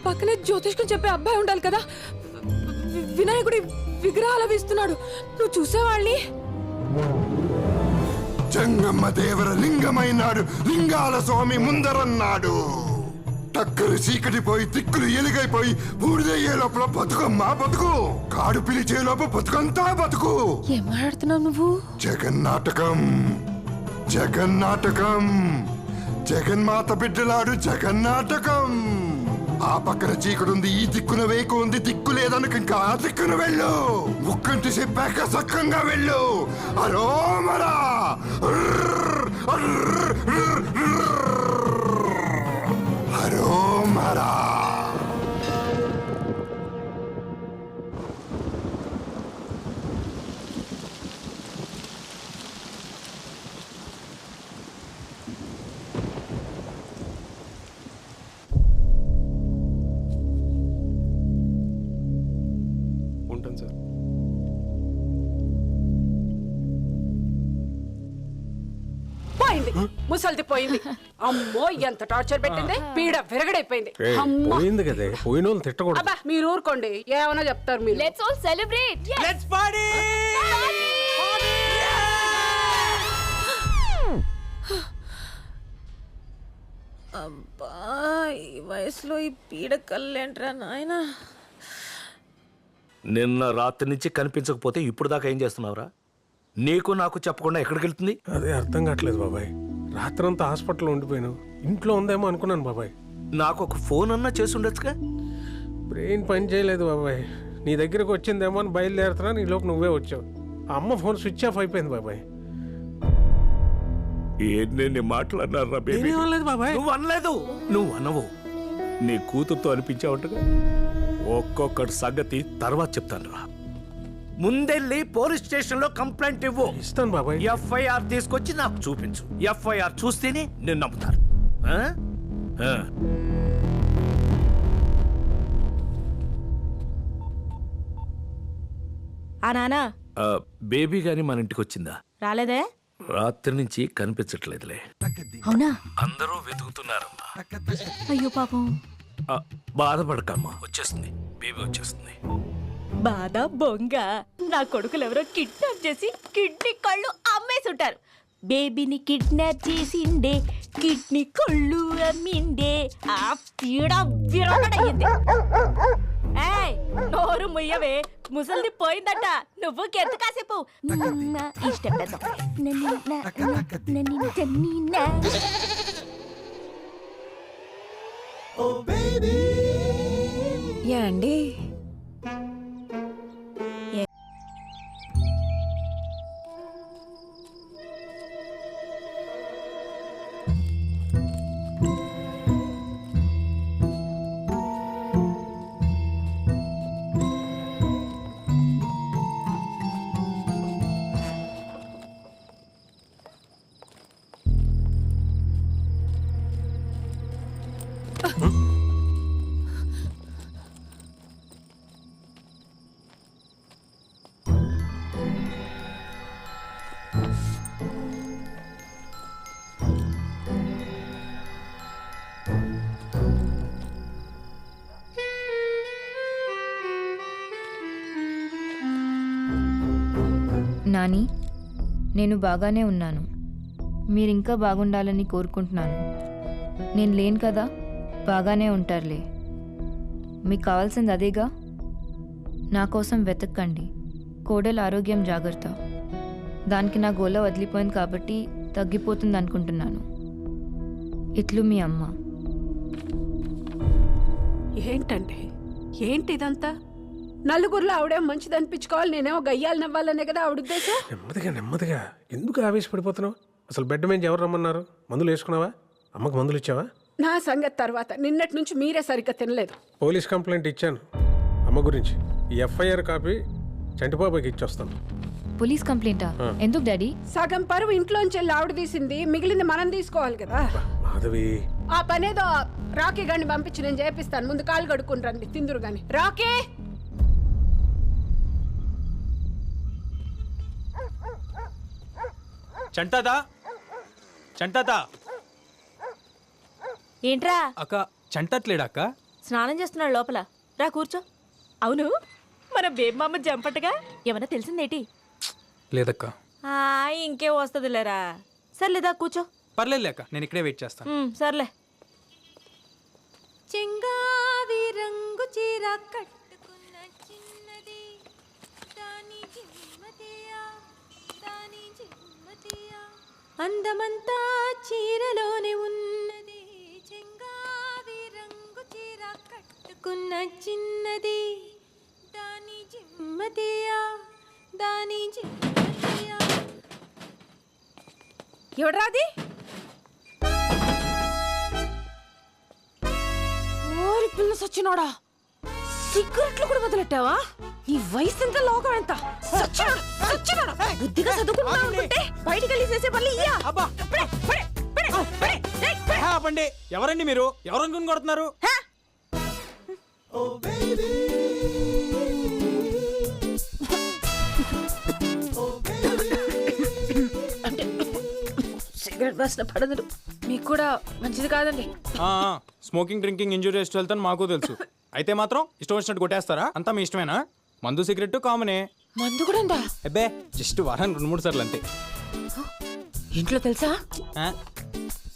పక్కనే జ్యోతిష్కం చెప్పే అబ్బాయి ఉండాలి కదా. వినాయకుడి విగ్రహాలు వేస్తున్నాడు. నువ్వు చూసేవాళ్ళని. జంగమ్మ దేవర లింగమైనాడు, లింగాల స్వామి ముందరన్నాడు. టక్కరు చీకటిపోయి తిక్కులు ఎలుగైపోయి బూడిదయ్యే లోపల బతుకమ్మా బతుకు, కాడు పిలిచే లోపల బతుకంతా బతుకు. ఏం మాట్లాడుతున్నావు నువ్వు? జగన్నాటకం, జగన్నాటకం, జగన్మాత బిడ్డలాడు జగన్నాటకం. ఆ పక్కన చీకడుంది, ఈ దిక్కున వేకు ఉంది. దిక్కు లేదనుక ఇంకా ఆ దిక్కున వెళ్ళు. ముక్కంటి చెప్పాక సక్కంగా వెళ్ళు. అరోమరా అరోమరా. ఉంటాను సార్. పోయింది, ముసల్ది పోయింది. అమ్మో, ఎంత టార్చర్ పెట్టింది. పీడ విరగడైపోయింది. అమ్మా. పోయింది కదే, పోయిన వాళ్ళు తిట్టకూడదు. అబ్బా, మీరు ఊరుకోండి, ఏమైనా చెప్తారు మీరు. Let's all celebrate. Let's party. అబ్బా, ఈ వయసులో ఈ పీడ కళ్ళేంట్రా నాయనా. నిన్న రాత్రి నుంచి కనిపించకపోతే ఇప్పుడు దాకా ఏం చేస్తున్నావురా? నీకు నాకు చెప్పకుండా ఎక్కడికి వెళ్తుంది? అదే అర్థం కావట్లేదు బాబాయ్. రాత్రంతా హాస్పిటల్లో ఉండిపోయాను. ఇంట్లో ఉందేమో అనుకున్నాను బాబాయ్. నాకు ఒక ఫోన్ అన్నా చేసి ఉండొచ్చుగా. బ్రెయిన్ పని చేయలేదు బాబాయ్. నీ దగ్గరకు వచ్చిందేమో అని బయలుదేరుతున్నా, నీలోకి నువ్వే వచ్చావు. ఆ అమ్మ ఫోన్ స్విచ్ ఆఫ్ అయిపోయింది బాబాయ్. ఏంటి మాట్లాడినారా? అనలేదు బాబాయ్. నువ్వు అనలేదు. నువ్వు అనవు. నీ కూతురుతో అనిపించావుంటగా. ఒక్కొక్కటి సంగతి తర్వాత చెప్తాను రా. ముందెళ్ళి పోలీస్ స్టేషన్ లో కంప్లైంట్ ఇవ్వు. ఇస్తాను బాబాయ్. ఎఫ్ఐఆర్ తీసుకొచ్చి నాకు చూపించు. ఎఫ్ఐఆర్ చూస్తేనే నేను నమ్ముతాను. ఆ? ఆ. ఆ నానా బేబీ గాని మన ఇంటికి వచ్చిందా? రాలేదే. రాత్రి నుంచి కనిపించట్లేదులే. అవునా? అందరూ వెతుకుతున్నారమ్మా. అయ్యో పాపం. బాధపడకమ్మా, వచ్చేస్తుంది. బేబీ వచ్చేస్తుంది. బాధ బొంగ. నా కొడుకులు ఎవరో కిడ్నాప్ చేసి కిడ్నీ కళ్ళు అమ్మేసి ఉంటారు. బేబీని కిడ్నాప్ చేసిండే, కిడ్నీ కళ్ళు అమ్మిండే. ఆ పీడ విరగడయ్యింది. ఏయ్, నోరు ముయ్యవే. ముసలిది పోయిందట. నువ్వు కెత్తు కాసేపు ఇష్టం పెద్ద. ఏండి నాని, నేను బాగానే ఉన్నాను. మీరింకా బాగుండాలని కోరుకుంటున్నాను. నేను లేను కదా, బాగానే ఉంటారులే. మీకు కావాల్సింది అదేగా. నా కోసం వెతక్కండి. కోడలు ఆరోగ్యం జాగ్రత్త. దానికి నా గోల వదిలిపోయింది కాబట్టి తగ్గిపోతుంది అనుకుంటున్నాను. ఇట్లు మీ అమ్మ. ఏంటండి ఏంటి ఇదంతా? నలుగురిలో ఆవిడేం మంచిది అనిపించుకోవాలి, నేనేమో గయ్యాలు నవ్వాలనే కదా ఆవిడ ఉద్దేశం. నెమ్మదిగా ఎందుకు ఆవేశపడిపోతున్నావు? అసలు బెడ్ మీద ఎవరు రమ్మన్నారు? మందులు వేసుకున్నావా? అమ్మకు మందులు ఇచ్చావా? నా సంగతి తర్వాత. నిన్నటి నుంచి మీరే సరిగ్గా తినలేదు. పోలీస్ కంప్లైంట్ ఇచ్చాను అమ్మ గురించి. ఈ ఎఫ్ఐఆర్ కాపీ చంటిబాబాకి ఇచ్చొస్తాను. పోలీస్ కంప్లైంటా? ఎందుకు డాడీ? సగం పరువు ఇంట్లోంచి వెళ్ళి ఆవిడ తీసింది, మిగిలింది మనం తీసుకోవాలి కదా. మాధవి, ఆ పనేదో రాకీ గాని పంపించి నేను చేపిస్తాను. ముందు కాలు కడుక్కుని రండి, తిందురు గాని. రాకీ, చంటాదా ఏంట్రా అక్క, చంటట్లేడా అక్క? స్నానం చేస్తున్నాడు లోపల. రా కూర్చో. అవును, మన బేబమ్మ జంపటగా ఏమన్నా తెలిసిందేటి? లేదక్క. ఇంకే వస్తుందిలేరా. సర్లేదా కూర్చో. పర్లేదు అక్క, నేను ఇక్కడే వెయిట్ చేస్తాను. సర్లే. చెంగావి రంగు చీర కట్టుకున్న చిన్నది, దాని జిమ్మతియా, దాని జిమ్మతియా, అందమంతా చీరలోనే ఉన్నది. చెంగావి రంగు చీర కట్టుకున్న చిన్నది, దాని జిమ్మతియా, దాని జిమ్మతియా. ఎవడ్రాది? ఓరి పిల్ల సచ్చినోడా, సిగరెట్లు కూడా మొదలెట్టావా? నీ వయసు ఎంత, లోకం ఎంత? సచ్చినోడా, బుద్ధిగా చదువుకుంటున్నావు అనుకుంటే బయటికి వెళ్ళి చేసే పనులు ఇయ్యా. ఆపండి. ఎవరండి మీరు? ఎవరనుకుని కొడుతున్నారు? సిగరెట్ వాసన పడదు, మీకు కూడా మంచిది కాదండి. Smoking, drinking injurious to health అని మాకు తెలుసు. అయితే మాత్రం ఇష్టం వచ్చినట్టు కొట్టేస్తారా? అంతా మీ ఇష్టమేనా? మందు సిగరెట్ కామనే. మందు కూడా ఉందా? అబ్బే, జస్ట్ వారానికి 2-3 సార్లు అంతే. ఇంట్లో తెలుసా?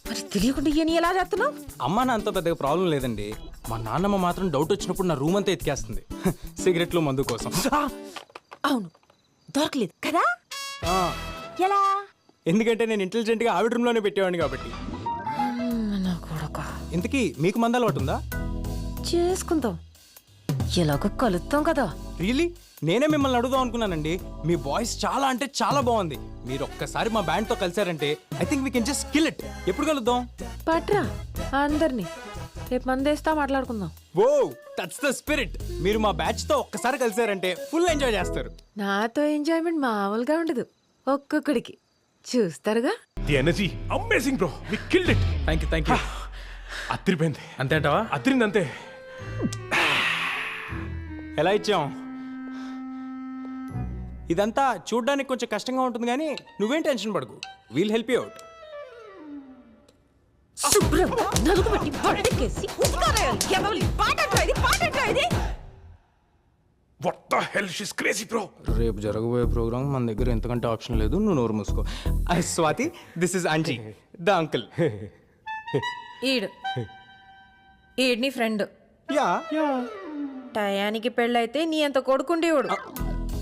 మరి తెలియకుండా ఇవన్నీ ఎలా చేస్తున్నావు? అమ్మ నాన్నతో పెద్దగా ప్రాబ్లం లేదండి. మా నాన్నమ్మ మాత్రం డౌట్ వచ్చినప్పుడు నా రూమ్ అంతా ఎత్తికేస్తుంది సిగరెట్లు, మందు కోసం. అవును, దొరకలేదు కదా. ఎలా? ఎందుకంటే నేను ఇంటెలిజెంట్ గా ఆవిడ రూమ్ లోనే పెట్టేవాడిని కాబట్టి. ఇంతకీ మీకు మందు అలవాటు ఉందా? చేసుకుందాం, ఎలాగో కలుద్దాం కదా. రియలీ? నేనే మిమ్మల్ని అడుగుదాం అనుకున్నానండి. మీ వాయిస్ చాలా అంటే చాలా బాగుంది. మీరు ఒక్కసారి మా బ్యాండ్ తో కలిసారంటే I think we can just kill it. ఎప్పుడు కలుద్దాం? పట్రా అందరినీ, రేపు మందేస్తా, మాట్లాడుకుందాం. Oh, that's the spirit. మీరు మా బ్యాచ్ తో ఒక్కసారి కలిసారంటే ఫుల్ ఎంజాయ్ చేస్తారు. నాతో ఎంజాయ్మెంట్ మామూలుగా ఉండదు, ఒక్కొక్కడికి చూస్తారుగా. The energy amazing bro, we killed it. Thank you. అదిరిపోయింది. అంతే అంటావా? అదిరింది అంతే. ఎలా ఇచ్చాం? ఇదంతా చూడ్డానికి కొంచెం కష్టంగా ఉంటుంది కానీ నువ్వేం టెన్షన్ పడకు. We'll help you out. శుభ్రంగా నలుగు పెట్టి పడకేసి ఉతికారేయాలి. కేవలం పాటంట్రా ఇది. What the hell, she is crazy bro. రేపు జరగబోయే ప్రోగ్రామ్ మన దగ్గర ఎంతకంటే ఆప్షన్ లేదు. నువ్వు నోరు మూసుకో. Swathi, this is Anji, the uncle. ఈడ్ని ఫ్రెండ్. యా, టయానికి పెళ్ళైతే నీ అంత కొడుకుండేవాడు.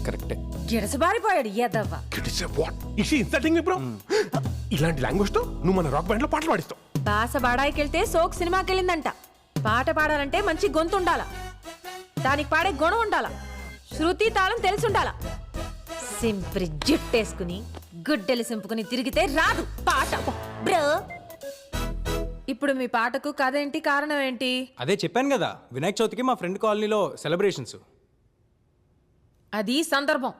కరెక్టే. గిడసబారిపోయాడు ఎదవ్వ. What is she insulting me bro? ఇలాంటి లాంగ్వేజ్ తో నువ్వు మన రాక్ బ్యాండ్ లో పాటలు పాడిస్తావు. బాస బాడాయికి వెళ్తే సోక్ సినిమాకి వెళ్ళిందంట. పాట పాడాలంటే మంచి గొంతు ఉండాలా, దానికి పాడే గుణం ఉండాలా, శృతి తాళం తెలిసి ఉండాలా. సింప్రి జుట్టేసుకుని గుడ్డెలు సింపుకుని తిరిగితే రాదు పాట బ్రో. ఇప్పుడు మీ పాటకు కథ ఏంటి, కారణం ఏంటి? అదే చెప్పాను కదా, వినాయక చవితికి మా ఫ్రెండ్ కాలనీలో సెలబ్రేషన్స్. అది సందర్భం.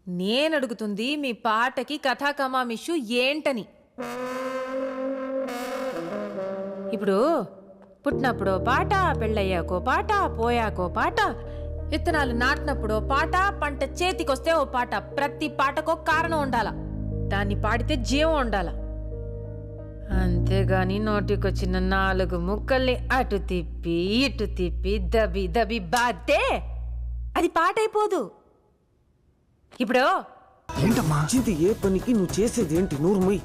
నేను అడుగుతుంది మీ పాటకి కథా కమామిషు ఏంటని. ఇప్పుడు పుట్టినప్పుడో పాట, పెళ్ళయ్యాకో పాట, పోయాకో పాట, విత్తనాలు నాటినప్పుడో పాట, పంట చేతికొస్తే ఓ పాట. ప్రతి పాటకో కారణం ఉండాల, దాన్ని పాడితే జీవం ఉండాల. అంతేగాని నోటికొచ్చిన 4 ముక్కల్ని అటు తిప్పి ఇటు తిప్పి దబి దబి బాతే అది పాట అయిపోదు. ఇప్పుడు ఏంటమ్మా ఇది ఏ పనికి నువ్వు చేసేది ఏంటి? నూరు మొయ్.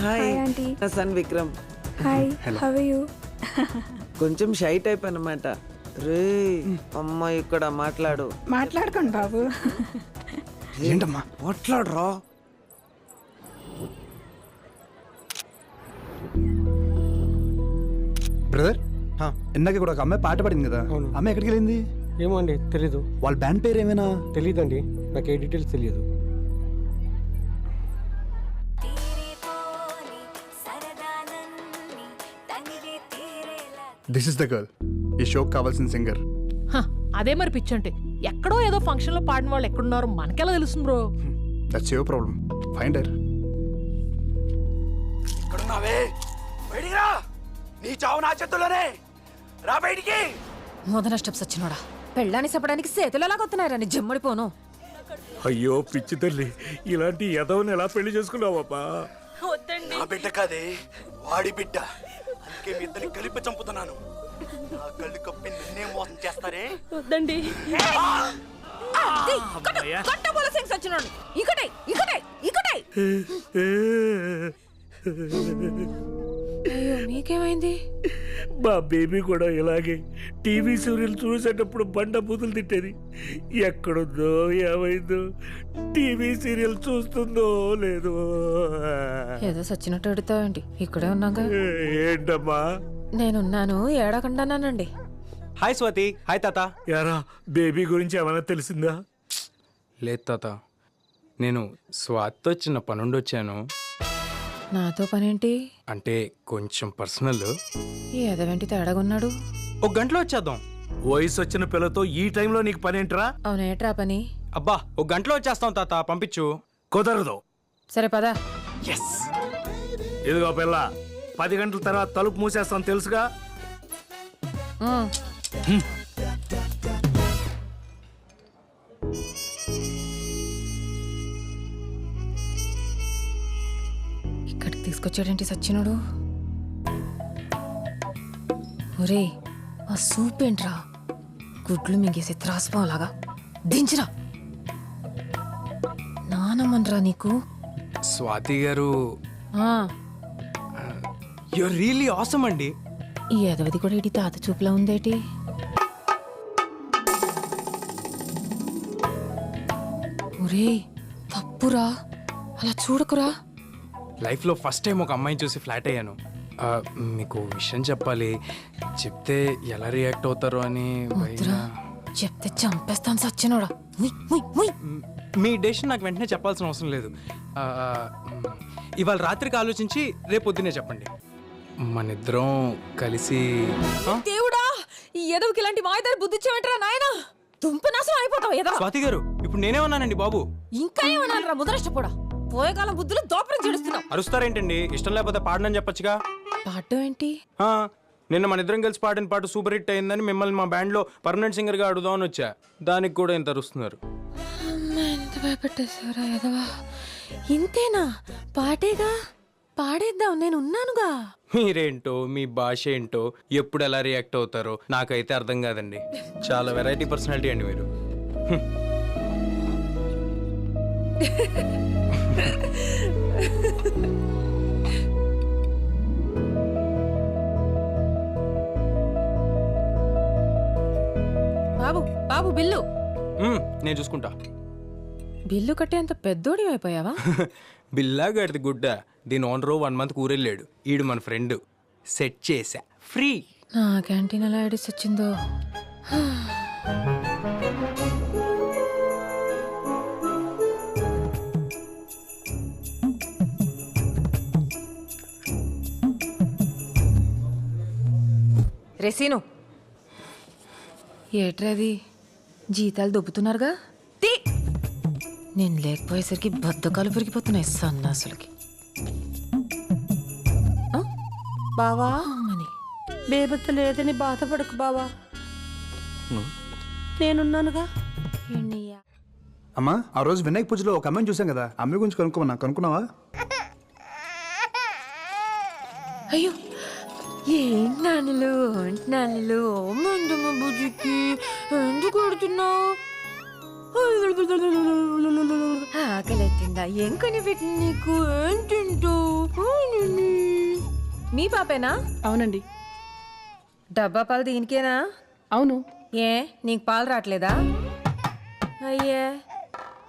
హాయ్ నా son Vikram. Hi, how are you? కొంచెం షై టైప్ అన్నమాట. రే అమ్మ ఇక్కడ మాట్లాడు. మాట్లాడుకోండి బాబు. ఏంటమ్మా మాట్లాడరా. బ్రదర్ ఇందాక కూడా ఒక అమ్మాయి పాట పాడింది కదా, అమ్మాయి ఎక్కడికి వెళ్ళింది? ఏమో అండి, తెలీదు. వాళ్ళ బ్యాండ్ పేరు ఏమైనా తెలీదండి, నాకు ఏ డీటెయిల్స్ తెలియదు. దిస్ ఇస్ ద గర్ల్, ఈ షోకి కావాల్సిన సింగర్. అదే మరి పిచ్చంటే ఎక్కడో ఏదో ఫంక్షన్ లో పాడిన వాళ్ళు ఎక్కడున్నారో మనకెలా తెలుస్తుంది bro? That's your problem. Find her. ఎక్కడున్నావే? బయటికి రా. నీ చావు నా చేతుల్లోనే. రా బయటికి. మొదన స్టెప్స్ వచ్చినోడా, పెళ్ళాన్ని చెప్పడానికి చేతులు ఎలా కొత్తున్నారా నీ జమ్మడిపోను. అయ్యో పిచ్చి తల్లి, ఇలాంటి ఎదవని ఎలా పెళ్లి చేసుకున్నావబ్బా? నా బిడ్డ కాదే, వాడి బిడ్డ. అందుకే మీ ఇద్దరిని కలిపి చంపుతున్నాను. నా కళ్ళు కప్పి నిన్నే మోసం చేస్తారే. వద్దండి. అయ్యో మీకేమైంది? మా బేబీ కూడా ఇలాగే టీవీ సీరియల్ చూసేటప్పుడు బండ బూతులు తిట్టేది. ఎక్కడుందో ఏమైందో, టీవీ సీరియల్ చూస్తుందో లేదో. ఏదో సచ్చినట్టు అడుగుతావండి, ఇక్కడే ఉన్నాగా. ఏంటమ్మా? నేనున్నాను, ఏడకుండానండి. హాయ్ స్వాతి. హాయ్ తాత. యారా బేబీ గురించి ఏమైనా తెలిసిందా? లేదు తాత, నేను స్వాతితో చిన్న పనుండి వచ్చాను. నాతో పనేంటి? అంటే కొంచెం పర్సనల్. ఈ ఎదవేంటి తేడాగున్నాడు? ఒక గంటలో వచ్చేద్దాం. వయసు వచ్చిన పిల్లతో ఈ టైంలో నీకు పనేంట్రా? అవునేట్రా పని? అబ్బా ఒక గంటలో వచ్చేస్తాం తాత, పంపించు. కుదరదు. సరే పదా. ఇదిగో పిల్ల, 10 గంటల తర్వాత తలుపు మూసేస్తాం తెలుసుగా. ఇక్కడికి తీసుకొచ్చాడేంటి సచ్చినోడు? ఒరే ఆ సూప్ ఏంట్రా, గుడ్లు మింగేసి త్రాసుపోలాగా దించిరా. నానమ్మన్రా నీకు. స్వాతి గారు యూర్ రియల్లీ ఆసమ్ అండి. ఈ ఎదవది కూడా ఇటు తాత చూపులా ఉందేటి? ఒరే తప్పురా, అలా చూడకురా. లైఫ్లో ఫస్ట్ టైం ఒక అమ్మాయిని చూసి ఫ్లాట్ అయ్యాను. మీకు విషయం చెప్పాలి, చెప్తే ఎలా రియాక్ట్ అవుతారో అని వద్దురా, చెప్తే చంపేస్తాను సచ్చినోడా. మీ డెసిషన్ నాకు వెంటనే చెప్పాల్సిన అవసరం లేదు. ఇవాళ రాత్రికి ఆలోచించి రేపు పొద్దునే చెప్పండి. మనిద్దరం కలిసి. దేవుడా, ఈ ఎదవకి ఇలాంటి మాయదారి బుద్ధి ఇచ్చావేంట్రా నాయనా? దుంపనాశనం అయిపోతావు ఎదవ. స్వాతి గారు, ఇప్పుడు నేనే ఉన్నానండి బాబు. ఇంకా ఏమన్నారా ముదరష్టపోడా? పోయేకాలం బుద్ధులు దోపరం చేస్తున్నావు. అరుస్తారేంటండి? ఇష్టం లేకపోతే పాడనని చెప్పొచ్చుగా. పాడటం ఏంటి? నిన్న మన ఇద్దరం కలిసి పాడిన పాట సూపర్ హిట్ అయిందని మిమ్మల్ని మా బ్యాండ్ లో పర్మనెంట్ సింగర్ గా అడుగుదామని వచ్చా. దానికి కూడా ఇంత అరుస్తున్నారు. ఎంత భయపెట్టేశారా ఎదవా? ఇంతేనా? పాటేగా, పాడేద్దాం, నేను ఉన్నానుగా. మీరేంటో, మీ భాష ఏంటో, ఎప్పుడు ఎలా రియాక్ట్ అవుతారో నాకైతే అర్థం కాదండి. చాలా వెరైటీ పర్సనాలిటీ అండి మీరు. బాబు బాబు బిల్లు. నేను చూసుకుంటా. బిల్లు కట్టే అంత పెద్దోడి అయిపోయావా? బిల్లా గడిది గుడ్డ. దీని ఓనర్ 1 మంత్ ఊరెళ్ళాడు. ఈడు మన ఫ్రెండ్, సెట్ చేసా ఫ్రీ. నా క్యాంటీన్ ఎలా ఐడిస్ వచ్చిందో. రెసీను ఏట్రది? జీతాలు దొబ్బుతున్నారుగా. నేను లేకపోయేసరికి బద్దకాలు పెరిగిపోతున్నాయి సన్నాసులకి. బావా అని బేబత్త లేదని బాధపడకు బావా, నేనున్నానుగా. ఎన్నయ్యా అమ్మా ఆ రోజు వినాయక పూజలో ఒక అమ్మాయిని చూసాం కదా, అమ్మాయి గురించి కనుక్కున్నావా? అయ్యో ఏంటి నాన్నలు మందమ్మ బుజ్జికి ఎందుకు కొడుతున్నావు? ఆకలిస్తుందా? ఏం కొని పెట్టింది నీకు? ఏం తింటావు? మీ పాపేనా? అవునండి. డబ్బా పాలు దీనికేనా? అవును. ఏ నీకు పాలు రావట్లేదా? అయ్యే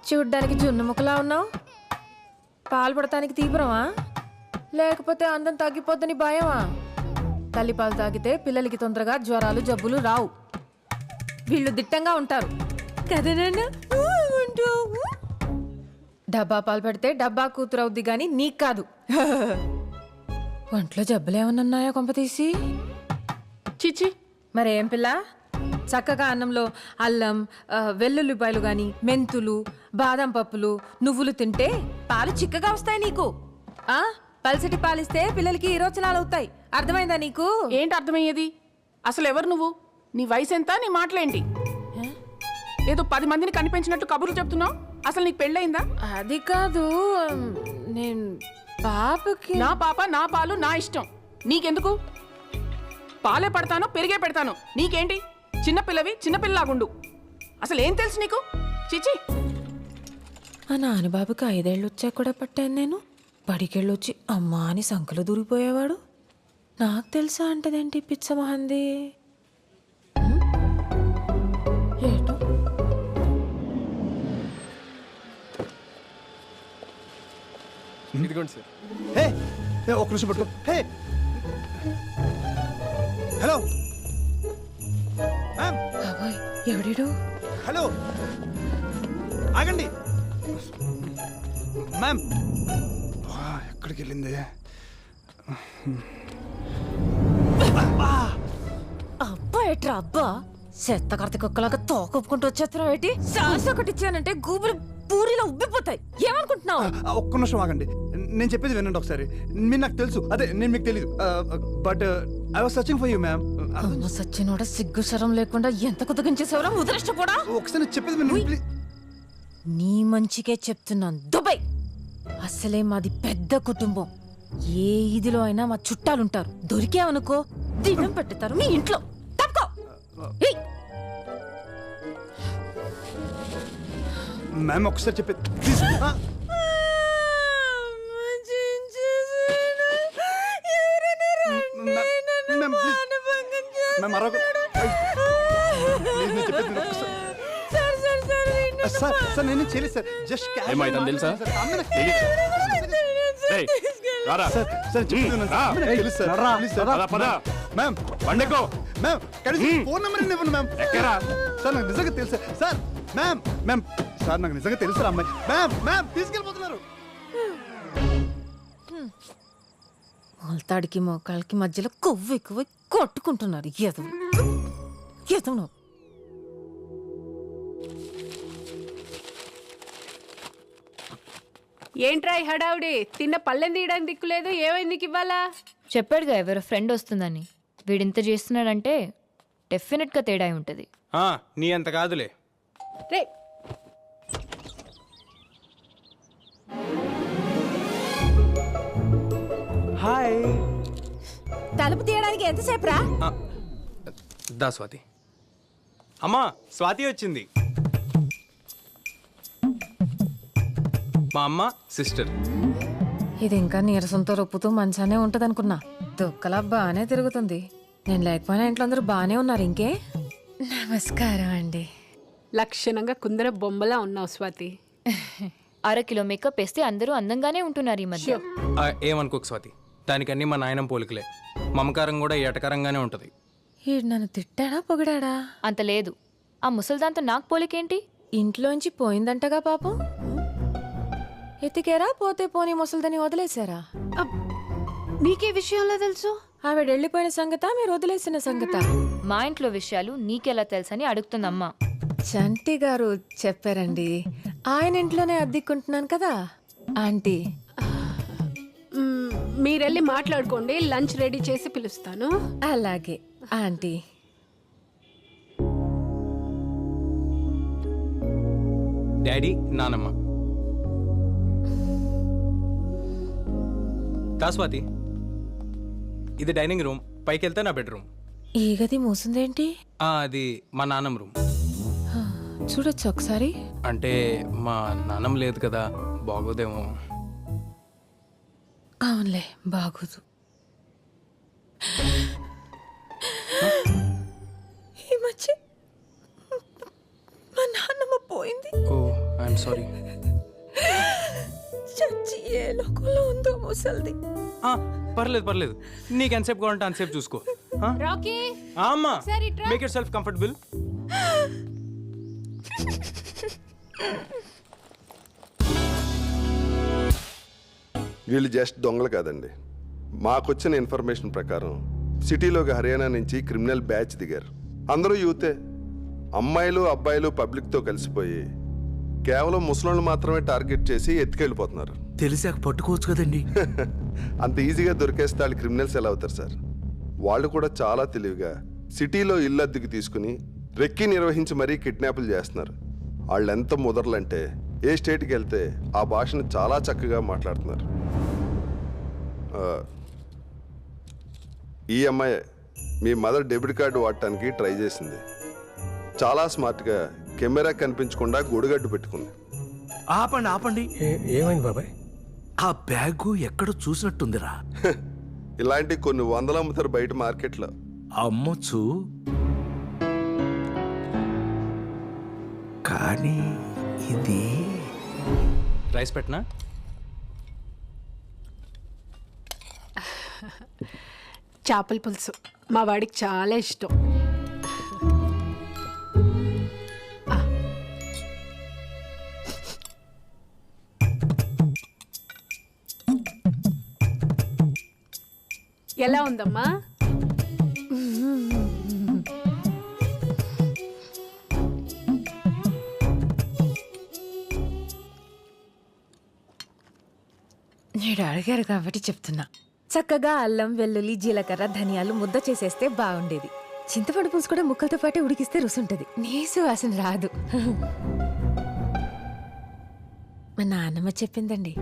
చూడ్డానికి జున్ను ముక్కలా ఉన్నావు. పాలు పడటానికి తీవ్రమా లేకపోతే అందం తగ్గిపోద్దని భయమా? తల్లిపాలు తాగితే పిల్లలకి తొందరగా జ్వరాలు జబ్బులు రావు. వీళ్ళు దిట్టంగా ఉంటారు కదేనా? డబ్బా పాలు పెడితే డబ్బా కూతురు అవుద్ది గాని నీకు కాదు. ఒంట్లో జబ్బులు ఏమన్నా ఉన్నాయో కొంపతీసి? చిచి మరేం పిల్ల, చక్కగా అన్నంలో అల్లం వెల్లుల్లిపాయలు గాని మెంతులు బాదం పప్పులు నువ్వులు తింటే పాలు చిక్కగా వస్తాయి నీకు. ఆ పల్సటి పాలిస్తే పిల్లలకి ఈరోచనాలు అవుతాయి. అర్థమైందా నీకు? ఏంటి అర్థమయ్యేది? అసలు ఎవరు నువ్వు? నీ వయసు ఎంత? నీ మాటలేంటి? ఏదో 10 మందిని కనిపించినట్టు కబుర్లు చెప్తున్నావు. అసలు నీకు పెళ్ళయిందా? అది కాదు, నేను పాపకి. నా పాప నా పాలు నా ఇష్టం, నీకెందుకు? పాలే పడతాను పెరిగే పెడతాను, నీకేంటి? చిన్నపిల్లవి చిన్నపిల్లలాగుండు. అసలు ఏం తెలుసు నీకు? చిచి. మా నాన్నబాబుకి 5 ఏళ్ళు వచ్చాక కూడా పట్టాను నేను. బడికెళ్ళొచ్చి అమ్మా అని సంకలు దూరిపోయేవాడు. నాకు తెలుసా అంటదేంటి పిచ్చ మహంది? ఏటో ఇదిగోండి సార్. హే ఒక నిమిషం పట్టుకో. Hey hello ma'am. బాబోయ్ ఎవడీడు? హలో ఆగండి మ్యామ్. ఎక్కడికి వెళ్ళింది? అబ్బా ఎట్రా అబ్బా, చెత్త కర్త కుక్కలాగా తోకొప్పుకుంటూ వచ్చేస్తున్నావు ఏంటి? సాస్ ఒకటి ఇచ్చానంటే గూబులు పూరిలో ఉబ్బిపోతాయి. ఏమనుకుంటున్నావు? ఒక్క నిమిషం ఆగండి, నేను చెప్పేది వినండి ఒకసారి. మీరు నాకు తెలుసు, అదే నేను మీకు తెలియదు. But I was searching for you ma'am. అమ్మ సచ్చినోడ సిగ్గు శరం లేకుండా ఎంత కుదగించేసేవరా ముద్రష్టపోడా. ఒకసారి చెప్పేది వినండి. నీ మంచికే చెప్తున్నాను. దుబాయ్ అసలే మాది పెద్ద కుటుంబం. ఏ ఇదిలో అయినా మా చుట్టాలుంటారు. దొరికావనుకో దినం పెట్టుతారు మీ ఇంట్లో. తప్పుకో. మ్యామ్ ఒకసారి చెప్పేది ప్లీజ్. సార్ నేను చేయలేదు సార్, జస్ట్ ఏమైందని తెలుసా? ఫోన్ నెంబర్ ఇవ్వండి మ్యామ్. సార్ నాకు నిజంగా తెలుసా సార్? మ్యామ్ మ్యామ్ సార్ నాకు నిజంగా తెలుసు అమ్మాయి. Ma'am ma'am తీసుకెళ్ళిపోతున్నారు. మొలతాడికి మోకాళ్ళకి మధ్యలో కొవ్వు ఎక్కువ కొట్టుకుంటున్నారు. ఎదవు ఏంట్రా ఈ హడావుడి? తిన్న పళ్ళెం తీయడానికి దిక్కులేదు. ఏమైంది నీకు ఇవ్వాలా? చెప్పాడుగా ఎవరో ఫ్రెండ్ వస్తుందని. వీడింత చేస్తున్నాడంటే డెఫినెట్గా తేడా ఉంటుంది. నీ అంత కాదులే. రే హాయ్. తలుపు తీయడానికి ఎంతసేపు రా? దా స్వాతి. అమ్మా స్వాతి వచ్చింది. మా అమ్మ సిస్టర్. ఇది ఇంకా నీరసంతో రొప్పుతూ మంచానే ఉంటదనుకున్నా. దుక్కలా బాగానే తిరుగుతుంది. నేను లేకపోయినా ఇంట్లో అందరూ బాగానే ఉన్నారు. ఇంకే నమస్కారం అండి. లక్షణంగా కుందర బొమ్మలా ఉన్నావు స్వాతి. 1/2 కిలో మేకప్ వేస్తే అందరూ అందంగానే ఉంటున్నారు ఈ మధ్య. ఏమనుకోకు స్వాతి, దానికన్నీ మా నాయనం పోలికలే. మమకారం కూడా ఏటకరంగానే ఉంటది. ఈడు నన్ను తిట్టాడా పొగిడాడా? అంత లేదు. ఆ ముసల్దాంతో నాకు పోలికేంటి? ఇంట్లోంచి పోయిందంటగా పాపం. ఎతికారా? పోతే పోనీ ముసల్దని వదిలేశారా? నీకే విషయంలో తెలుసు? ఆవిడ వెళ్ళిపోయిన సంగత, మీరు వదిలేసిన సంగత? మా ఇంట్లో విషయాలు నీకెలా తెలుసని అడుగుతుందమ్మా. చంటి గారు చెప్పారండి. ఆయన ఇంట్లోనే అద్దెకుంటున్నాను కదా ఆంటీ. మీరెళ్ళి మాట్లాడుకోండి, లంచ్ రెడీ చేసి పిలుస్తాను. అలాగే ఆంటీ. డాడీ, నానమ్మ. స్వాతి, ఇది డైనింగ్ రూమ్, పైకి వెళ్తే నా బెడ్రూమ్. ఈ గది మూసిందేంటి? అది మా నాన్నమ్మ రూమ్. చూడొచ్చు ఒకసారి. అంటే మా నాన్నమ్మ లేదు కదా, బాగోదేమో. అవునులే, బాగోదు. ఈ మధ్య మా నాన్నమ్మ పోయింది. ఓ, ఐఎమ్ సారీ. చచ్చి ఏ లోకంలో ఉందో ముసల్ది. పర్లేదు పర్లేదు, నీకు ఎంతసేపు కావాలంటే అంతసేపు చూసుకో. రాకీ, అమ్మా, సరే ఇట్రా. Make yourself comfortable. వీళ్ళు జస్ట్ దొంగలు కాదండి. మాకొచ్చిన ఇన్ఫర్మేషన్ ప్రకారం సిటీలోకి హర్యానా నుంచి క్రిమినల్ బ్యాచ్ దిగారు. అందరూ యూతే. అమ్మాయిలు అబ్బాయిలు పబ్లిక్తో కలిసిపోయి కేవలం ముసలోళ్ళు మాత్రమే టార్గెట్ చేసి ఎత్తుకెళ్ళిపోతున్నారు. తెలిసాక పట్టుకోవచ్చు కదండి. అంత ఈజీగా దొరికేస్తే వాళ్ళు క్రిమినల్స్ ఎలా అవుతారు సార్? వాళ్ళు కూడా చాలా తెలివిగా సిటీలో ఇల్లు అద్దెకి తీసుకుని రెక్కి నిర్వహించి మరీ కిడ్నాపులు చేస్తున్నారు. వాళ్ళు ఎంత ముదర్లంటే ఏ స్టేట్కి వెళ్తే ఆ భాషను చాలా చక్కగా మాట్లాడుతున్నారు. ఈ అమ్మాయి మీ మదర్ డెబిట్ కార్డు వాడటానికి ట్రై చేసింది. చాలా స్మార్ట్గా కెమెరా కనిపించకుండా గొడుగడ్డు పెట్టుకుంది. ఆపండి ఆపండి. ఏమైంది బాబాయ్? ఆ బ్యాగు ఎక్కడ చూసినట్టుందిరా. ఇలాంటి కొన్ని వందలు అమ్ముతారు బయట మార్కెట్లో. అమ్మొచ్చు, కానీ ఇది రైస్ పెట్టనా? చేపల పులుసు మా వాడికి చాలా ఇష్టం. ఎలా ఉందమ్మా? నేను అడిగారు కాబట్టి చెప్తున్నా. చక్కగా అల్లం, వెల్లుల్లి, జీలకర్ర, ధనియాలు ముద్ద చేసేస్తే బాగుండేది. చింతపండు పులుసు కూడా ముక్కలతో పాటే ఉడికిస్తే రుసుంటది, నీసు వాసన రాదు. మా నాన్నమ్మ చెప్పిందండి.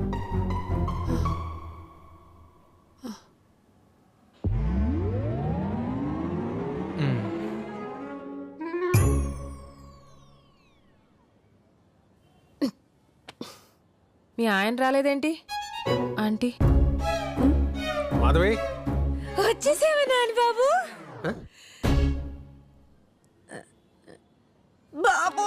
మీ ఆయన రాలేదేంటి ఆంటీ? మాధవి, వచ్చేసేవా నాని బాబు? బాబు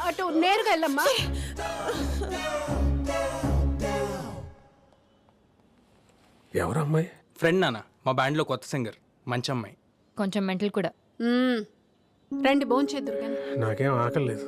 అటు నేరుగా వెళ్ళమ్మా. ఎవరు అమ్మాయి? ఫ్రెండ్ నాన్న, మా బ్యాండ్లో కొత్త సింగర్, మంచి అమ్మాయి. కొంచెం మెంటల్ కూడా. రండి భోంచేద్దురు కానీ. నాకేం ఆకలి లేదు.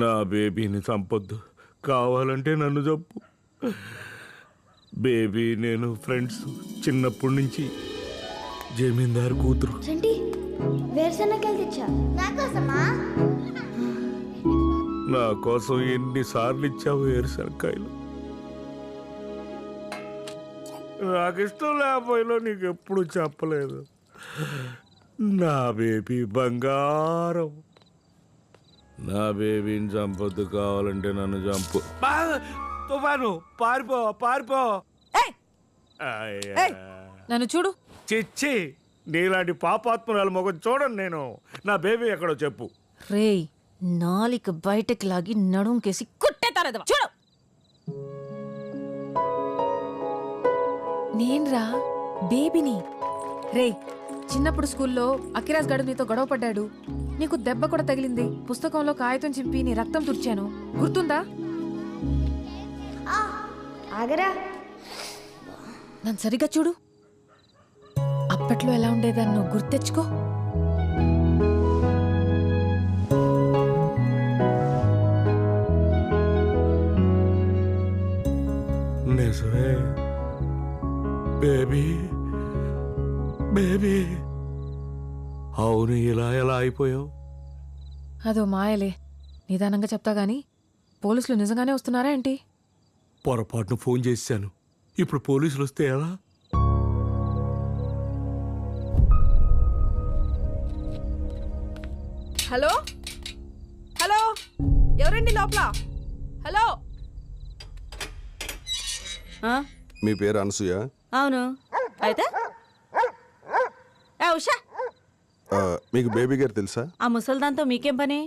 నా బేబీని చంపొద్దు, కావాలంటే నన్ను చంపు. బేబీ నేను ఫ్రెండ్స్ చిన్నప్పటి నుంచి. జమీందారు కూతురు. నా కోసం ఎన్నిసార్లు ఇచ్చావు వేరుశనక్కాయలు? నాకు ఇష్టం లేకపోయినా నీకు ఎప్పుడు చెప్పలేదు. నా బేబీ బంగారం. నా బేబీని చంపొద్దు, కావాలంటే నన్ను చంపు. తుఫాను పారిపో పారిపో. నన్ను చూడు. చిచ్చి, నీలాంటి పాపాత్మరాలు మొగం చూడండి నేను. నా బేబీ ఎక్కడో చెప్పు. రేయ్, నాలిక బయటకి లాగి నడుంకేసి కుట్టేతారదవా. చూడు. నేన్రా బేబీని. రేయ్, చిన్నప్పుడు స్కూల్లో అకిరాజ్ గడు నీతో గొడవ పడ్డాడు. నీకు దెబ్బ కూడా తగిలింది. పుస్తకంలో కాగితం చింపి నీ రక్తం తుడిచాను, గుర్తుందా? ఆగరా. నన్ను సరిగ్గా చూడు. అప్పట్లో ఎలా ఉండేదాన్ని నువ్వు గుర్తెచ్చుకో. నిజమే బేబీ, బేబీ. అవును, ఇలా ఎలా అయిపోయావు? అదో మాయలే. నిదానంగా చెప్తా గాని పోలీసులు నిజంగానే వస్తున్నారా ఏంటి? పొరపాటును ఫోన్ చేశాను. ఇప్పుడు పోలీసులు వస్తే ఎలా? హలో హలో, ఎవరండి లోపల? హలో. మీ పేరు అనసూయ? అవును. అయితే ఉషా, మీకు బేబీ గారు తెలుసా? ఆ ముసల్దాంతో మీకేం పని?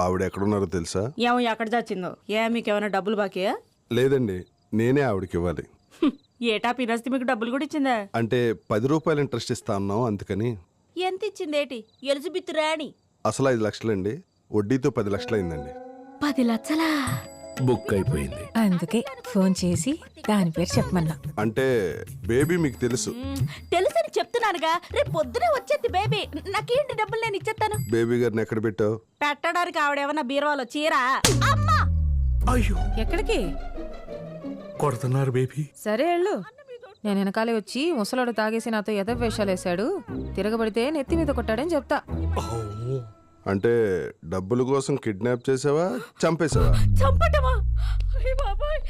ఆవిడ ఎక్కడున్నారో తెలుసా? ఏమో ఎక్కడ చచ్చిందో. మీకేమైనా డబ్బులు బాకీయా? లేదండి, నేనే ఆవిడకి ఇవ్వాలి. ఏటా పినస్తి మీకు డబ్బులు కూడా ఇచ్చిందా? అంటే 10 రూపాయలు ఇంట్రెస్ట్ ఇస్తా ఉన్నాం, అందుకని. ఎంత ఇచ్చిందేటి? ఎలిజబెత్ రాణి. అసలు 5 లక్షలండి, వడ్డీతో 10 లక్షలు అయిందండి. 10 లక్షలా? బుక్ అయిపోయింది. అందుకే ఫోన్ చేసి దాని పేరు చెప్పమన్నా. అంటే బేబీ మీకు తెలుసు? తెలుసని చెప్తున్నానుగా. రేపు పొద్దునే వచ్చేది బేబీ. నాకేంటి డబ్బులు నేను ఇచ్చేస్తాను. బేబీ గారిని ఎక్కడ పెట్టావు? పెట్టడానికి ఆవిడేమన్నా బీరువాలో చీరా? అమ్మా! అయ్యో, ఎక్కడికి కొడుతున్నారు బేబీ? సరే వెళ్ళు. నేను వెనకాలే వచ్చి ముసలాడు తాగేసి నాతో ఎదవ వేషాలు వేశాడు, తిరగబడితే నెత్తి మీద కొట్టాడని చెప్తా. అంటే డబ్బుల కోసం కిడ్నాప్ చేసావా, చంపేసావా? చంపటమా? బాబాయ్,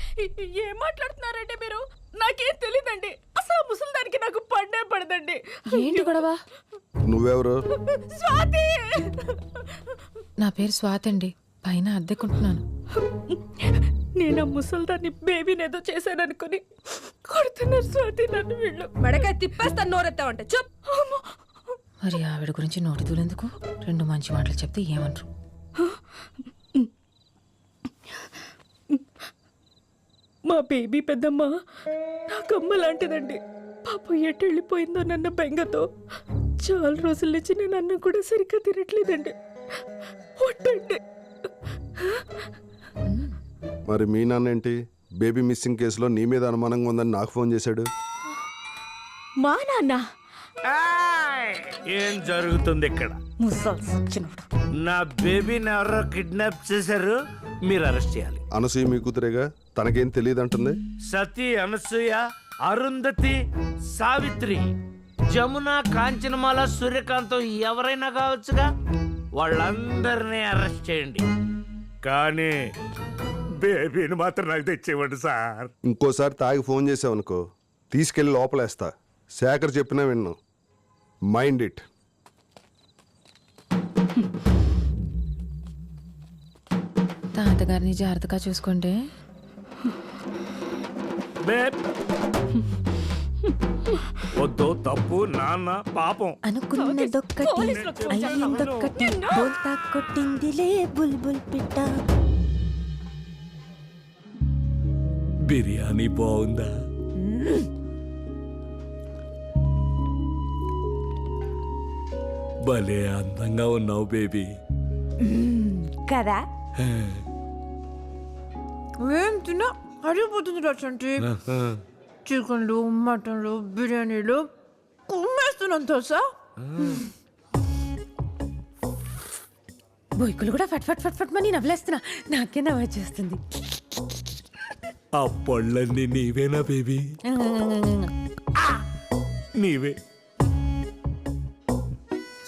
ఏం మాట్లాడుతున్నారంటే మీరు? నాకేం తెలీదండి. అసలు ముసలిదానికి నాకు పడ్డే పడదండి. ఏంటి గొడవ? నువ్వెవరు? స్వాతి. నా పేరు స్వాతి అండి, పైన అద్దెకుంటున్నాను. నేను ఆ ముసల్దాన్ని బేబీనేదో చేశాననుకుని కొడుతున్నారు స్వాతి నన్ను. వీళ్ళు మెడకాయ తిప్పేస్తాను నోరెత్తావంటే. చెప్. మరి ఆవిడ గురించి నోటి దూలెందుకు? 2 మంచి మాటలు చెప్తే ఏమంటారు? మా బేబీ పెద్దమ్మ నాకమ్మ లాంటిదండి. పాప ఎటు వెళ్ళిపోయిందో నన్న బెంగతో చాలా రోజుల నుంచి నేను అన్నం కూడా సరిగ్గా తినట్లేదండి. ఒట్టండి. మరి మీ నాన్న ఏంటి బేబీ మిస్సింగ్ కేసులో నీ మీద అనుమానంగా ఉందని నాకు ఫోన్ చేశాడు? మా నాన్న? ఏం జరుగుతుంది ఇక్కడ? నా బేబీని ఎవరో కిడ్నాప్ చేశారు, మీరు అరెస్ట్ చేయాలి. అనసూయ మీ కూతురేగా, తనకేం తెలియదు అంటుంది. సతీ, అనసూయ, అరుంధతి, సావిత్రి, జమున, కాంచనమాల, సూర్యకాంతం ఎవరైనా కావచ్చుగా. వాళ్ళందరినీ అరెస్ట్ చేయండి, కానీ బేబీని మాత్రం నాకు తెచ్చేవాడు సార్. ఇంకోసారి తాగి ఫోన్ చేసావనుకో, తీసుకెళ్ళి లోపలేస్తా. శేఖర్ చెప్పినా విన్ను. Mind it. తాతగారిని జాగ్రత్తగా చూసుకోండి. వద్దు, తప్పు, నాన్న పాపం. అనుకున్నదొక్కటి అయ్యిందొక్కటి, బోల్తా కొట్టిందిలే బుల్బుల్ పిట్ట. బిర్యానీ బాగుందా? భలే అందంగా ఉన్నావు బేబీ. కదా? ఏం తిన్నా అడిగిపోతుంది రచంటి. చికెన్లు, మటన్లు, బిర్యానీలు కుమ్మేస్తున్నాను తెలుసా. బొయ్కులు కూడా ఫట్ ఫట్ ఫట్ ఫట్ మని నవ్వులేస్తున్నా. నాకే నవ్వు వచ్చేస్తుంది. ఆ పళ్ళన్నీ నీవేనా బేబీ? నీవే.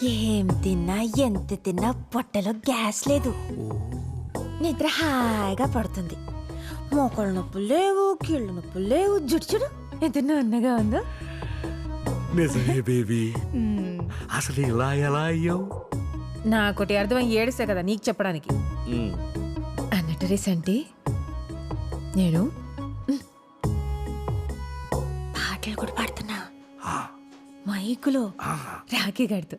ఏం తిన్నా ఎంత తిన్నా పొట్టలో గ్యాస్ లేదు. నిద్ర హాయిగా పడుతుంది. మోకాళ్ళ నొప్పులు లేవు, కీళ్ళ నొప్పులు లేవు. జుట్టు చూడు ఎంత అన్నగా ఉందో. నిజమే బేబీ. అసలు ఇలా ఎలా అయ్యావు? నాకోటి అర్థమై ఏడిస్తే కదా నీకు చెప్పడానికి. అన్నట్టు రీసెంటీ నేను పాటలు కూడా పాడుతున్నా మైకులో రాఖీ కడుతూ.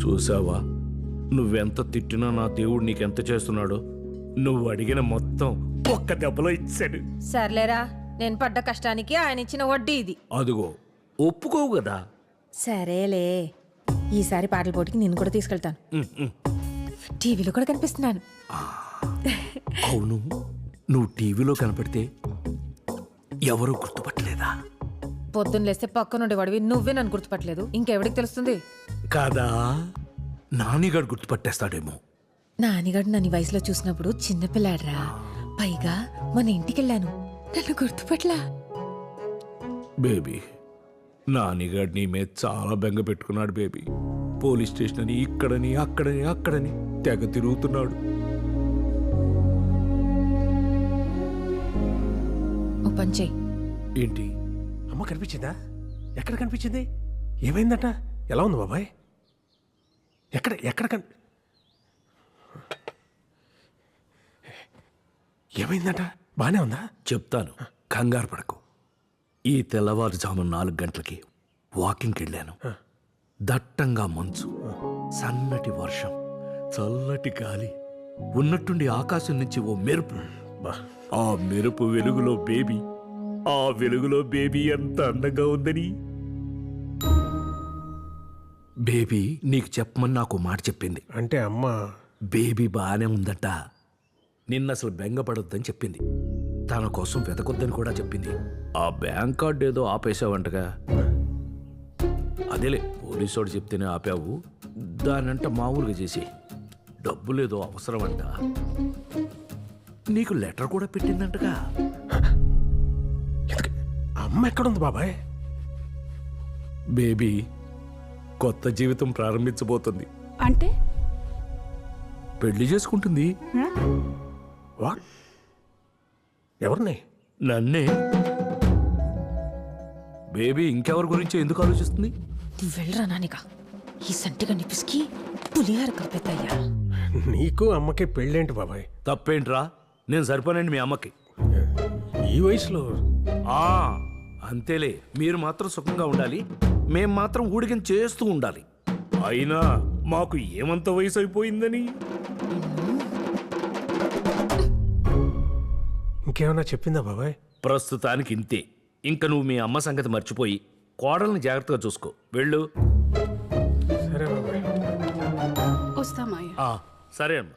చూసావా, నువ్వెంత తిట్టినా నా దేవుడు నీకెంత చేస్తున్నాడో. నువ్వు అడిగిన మొత్తం ఒక్క దెబ్బలో ఇచ్చాడు. సర్లేరా, నేను పడ్డ కష్టానికి ఆయన ఇచ్చిన వడ్డీ ఇది. అదిగో ఒప్పుకోవు కదా. సరేలే, ఈసారి పాటల పోటీకి నేను కూడా తీసుకెళ్తాను. టీవీలో కూడా కనిపిస్తున్నాను. అవును, నువ్వు టీవీలో కనపడితే ఎవరు గుర్తుపట్టలేదా? పొద్దున్న లేస్తే పక్కనుండే వాడివి నువ్వే నన్ను గుర్తుపట్టలేదు, ఇంకెవడికి తెలుస్తుంది? కాదా, నానిగాడు గుర్తుపట్టేస్తాడేమో. నానిగాడు నన్ను వయసులో చూసినప్పుడు చిన్నపిల్లాడ్రా. పైగా మన ఇంటికెళ్ళాను, నన్ను గుర్తుపట్లా. బేబీ, నానిగాడు నీ మీద చాలా బెంగ పెట్టుకున్నాడు బేబీ. పోలీస్ స్టేషన్ అని ఇక్కడని అక్కడని తెగ తిరుగుతున్నాడు. ఓ పంచే. ఏంటి? అమ్మ కనిపించిందా? ఎక్కడ కనిపించింది? ఏమైందట? ఎలా ఉంది బాబాయ్? ఎక్కడ ఏమైందట? బానే ఉందా? చెప్తాను, కంగారు పడకు. ఈ తెల్లవారుజాము 4 గంటలకి వాకింగ్కి వెళ్ళాను. దట్టంగా మంచు, సన్నటి వర్షం, చల్లటి గాలి, ఉన్నట్టుండి ఆకాశం నుంచి ఓ మెరుపు. ఆ మెరుపు వెలుగులో బేబీ, ఆ వెలుగులో బేబీ ఎంత అందంగా ఉందని. బేబీ నీకు చెప్పమని నాకు మాట చెప్పింది. అంటే అమ్మ బేబీ బాగానే ఉందట. నిన్న అసలు బెంగపడొద్దని చెప్పింది. తన కోసం వెతకొద్దని కూడా చెప్పింది. ఆ బ్యాంక్ కార్డు ఏదో ఆపేసావంటగా. అదేలే, పోలీసోడు చెప్తేనే ఆపావు. దానంట మామూలుగా చేసి డబ్బులేదో అవసరం అంట. నీకు లెటర్ కూడా పెట్టిందంటగా. అమ్మ ఎక్కడుంది బాబాయ్? బేబీ కొత్త జీవితం ప్రారంభించబోతుంది. అంటే పెళ్లి చేసుకుంటుంది. వాట్? ఎవరిని? నన్నే. బేబీ ఇంకెవరి గురించి ఎందుకు ఆలోచిస్తుంది? నువ్వు వెళ్ళరా నానిగా, ఈ సంటిగా నిపిసికి పులిహార కలిపేద్దయ్యా. నీకు అమ్మకి పెళ్ళేంటి బాబాయ్? తప్పేంట్రా, నేను సరిపోనండి మీ అమ్మకి. ఈ వయసులో అంతేలే, మీరు మాత్రం సుఖంగా ఉండాలి, మేం మాత్రం ఊడికం చేస్తూ ఉండాలి. అయినా మాకు ఏమంత వయసు అయిపోయిందని. ఇంకేమన్నా చెప్పిందా బాబాయ్? ప్రస్తుతానికి ఇంతే. ఇంకా నువ్వు మీ అమ్మ సంగతి మర్చిపోయి కోడల్ని జాగ్రత్తగా చూసుకో. వెళ్ళు. సరే బాబాయ్. వస్తామయ్యా. సరే అమ్మా.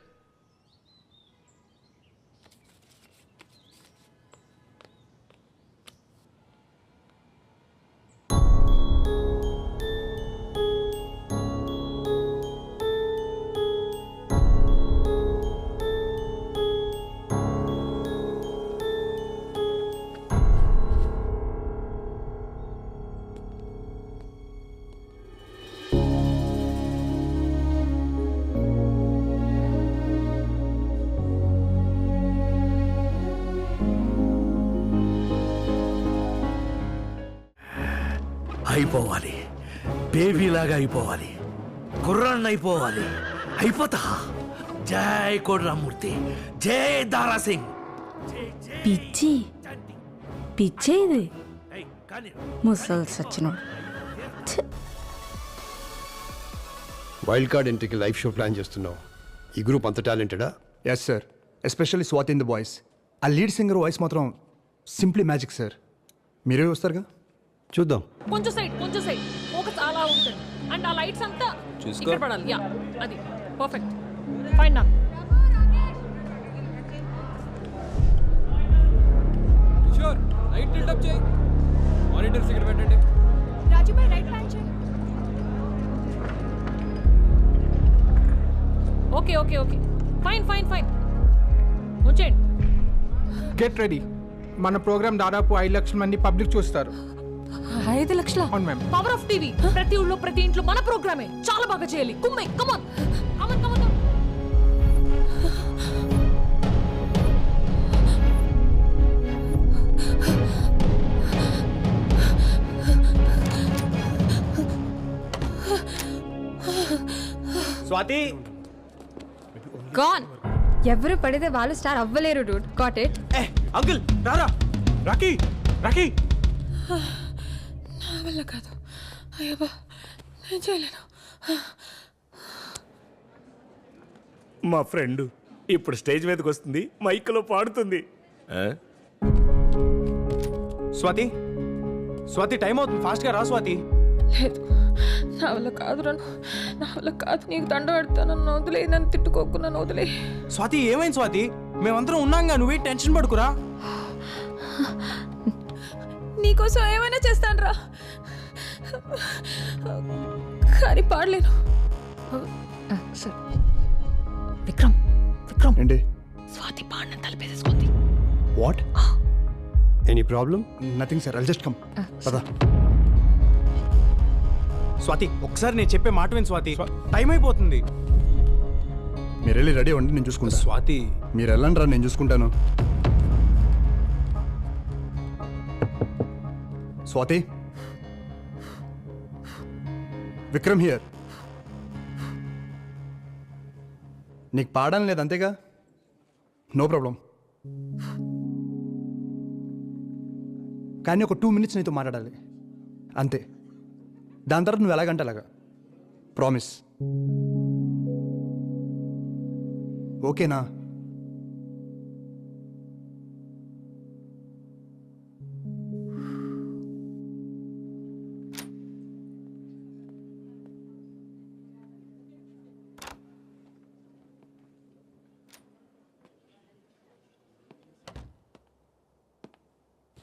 అయిపోవాలి, బేబీలాగా అయిపోవాలి, కుర్రాన్ని అయిపోవాలి. అయిపోతా. జై కోడ్రామూర్తి, జై దారాసింగ్. పిచ్చే ఇది ముసల్ సచ్చినో. Wild card ఎంట్రీకి live show plan చేస్తున్నావు. ఈ గ్రూప్ అంత టాలెంటెడా? Yes sir, especially Swathi in the voice. ఆ లీడ్ సింగర్ వాయిస్ మాత్రం సింప్లీ మ్యాజిక్ సార్. మీరే వస్తారుగా? చూద్దాం. కొంచెం సైడ్ ఫోకస్ అలా ఉంటుంది. అండ్ ఆ లైట్స్ అంతా ఇక్కడ పడాలి. యా, అది పర్ఫెక్ట్. ఫైన్ నా. కిషోర్, లైట్ టిల్ట్ అప్ చేయి. మానిటర్స్ ఇక్కడ పెట్టండి. రాజు భాయ్ రైట్ ప్లాన్ చేయి. ఓకే ఫైన్ వచ్చేయండి. Get ready. మన ప్రోగ్రామ్ దాదాపు 5 లక్షల మంది పబ్లిక్ చూస్తారు. 5 లక్షల? అవును మ్యామ్. Power of TV. ప్రతి ఊళ్ళో ప్రతి ఇంట్లో మన ప్రోగ్రామే చాలా బాగా చేయాలి. కమాన్. స్వాతి గాన్. ఎవరు పడితే వాళ్ళు స్టార్ అవ్వలేరు డూడ్. Got it. అంకుల్ రారా. రాకీ రాకీ. నా వల్ల కాదు. అయ్యబ్బా నేను చేయలేను. మా ఫ్రెండ్ ఇప్పుడు స్టేజ్ మీదకి వస్తుంది, మైక్లో పాడుతుంది. స్వాతి స్వాతి టైం అవుతుంది, ఫాస్ట్గా రా స్వాతి. లేదు నా వల్ల కాదు రా. నా వల్ల కాదు. నీకు దండ పెడతాను. నన్ను వదిలే. నన్ను తిట్టుకోకు. నన్ను వదిలే. స్వాతి ఏమైంది స్వాతి? మేమందరం ఉన్నాంగా, నువ్వే టెన్షన్ పడుకురా. నీకోసం ఏమైనా చేస్తాను రా, కానీ పాడలేను. విక్రమ్ విక్రమ్ ఏంటి? స్వాతి పాడిన తలపేసేసుకుంది. What? Any problem? Nothing sir, I'll just come. పదా. స్వాతి ఒకసారి నేను చెప్పే మాట విని స్వాతి, టైం అయిపోతుంది. మీరు వెళ్ళి రెడీ అవ్వండి, నేను చూసుకుంటా. స్వాతి మీరు వెళ్ళండి రా, నేను చూసుకుంటాను. స్వాతి, విక్రమ్ హియర్. నీకు పాడడం లేదు అంతేగా? No problem. కానీ ఒక 2 minutes నీతో మాట్లాడాలి అంతే. దాని తర్వాత నువ్వు ఎలాగంటే అలాగా. ప్రామిస్. ఓకేనా?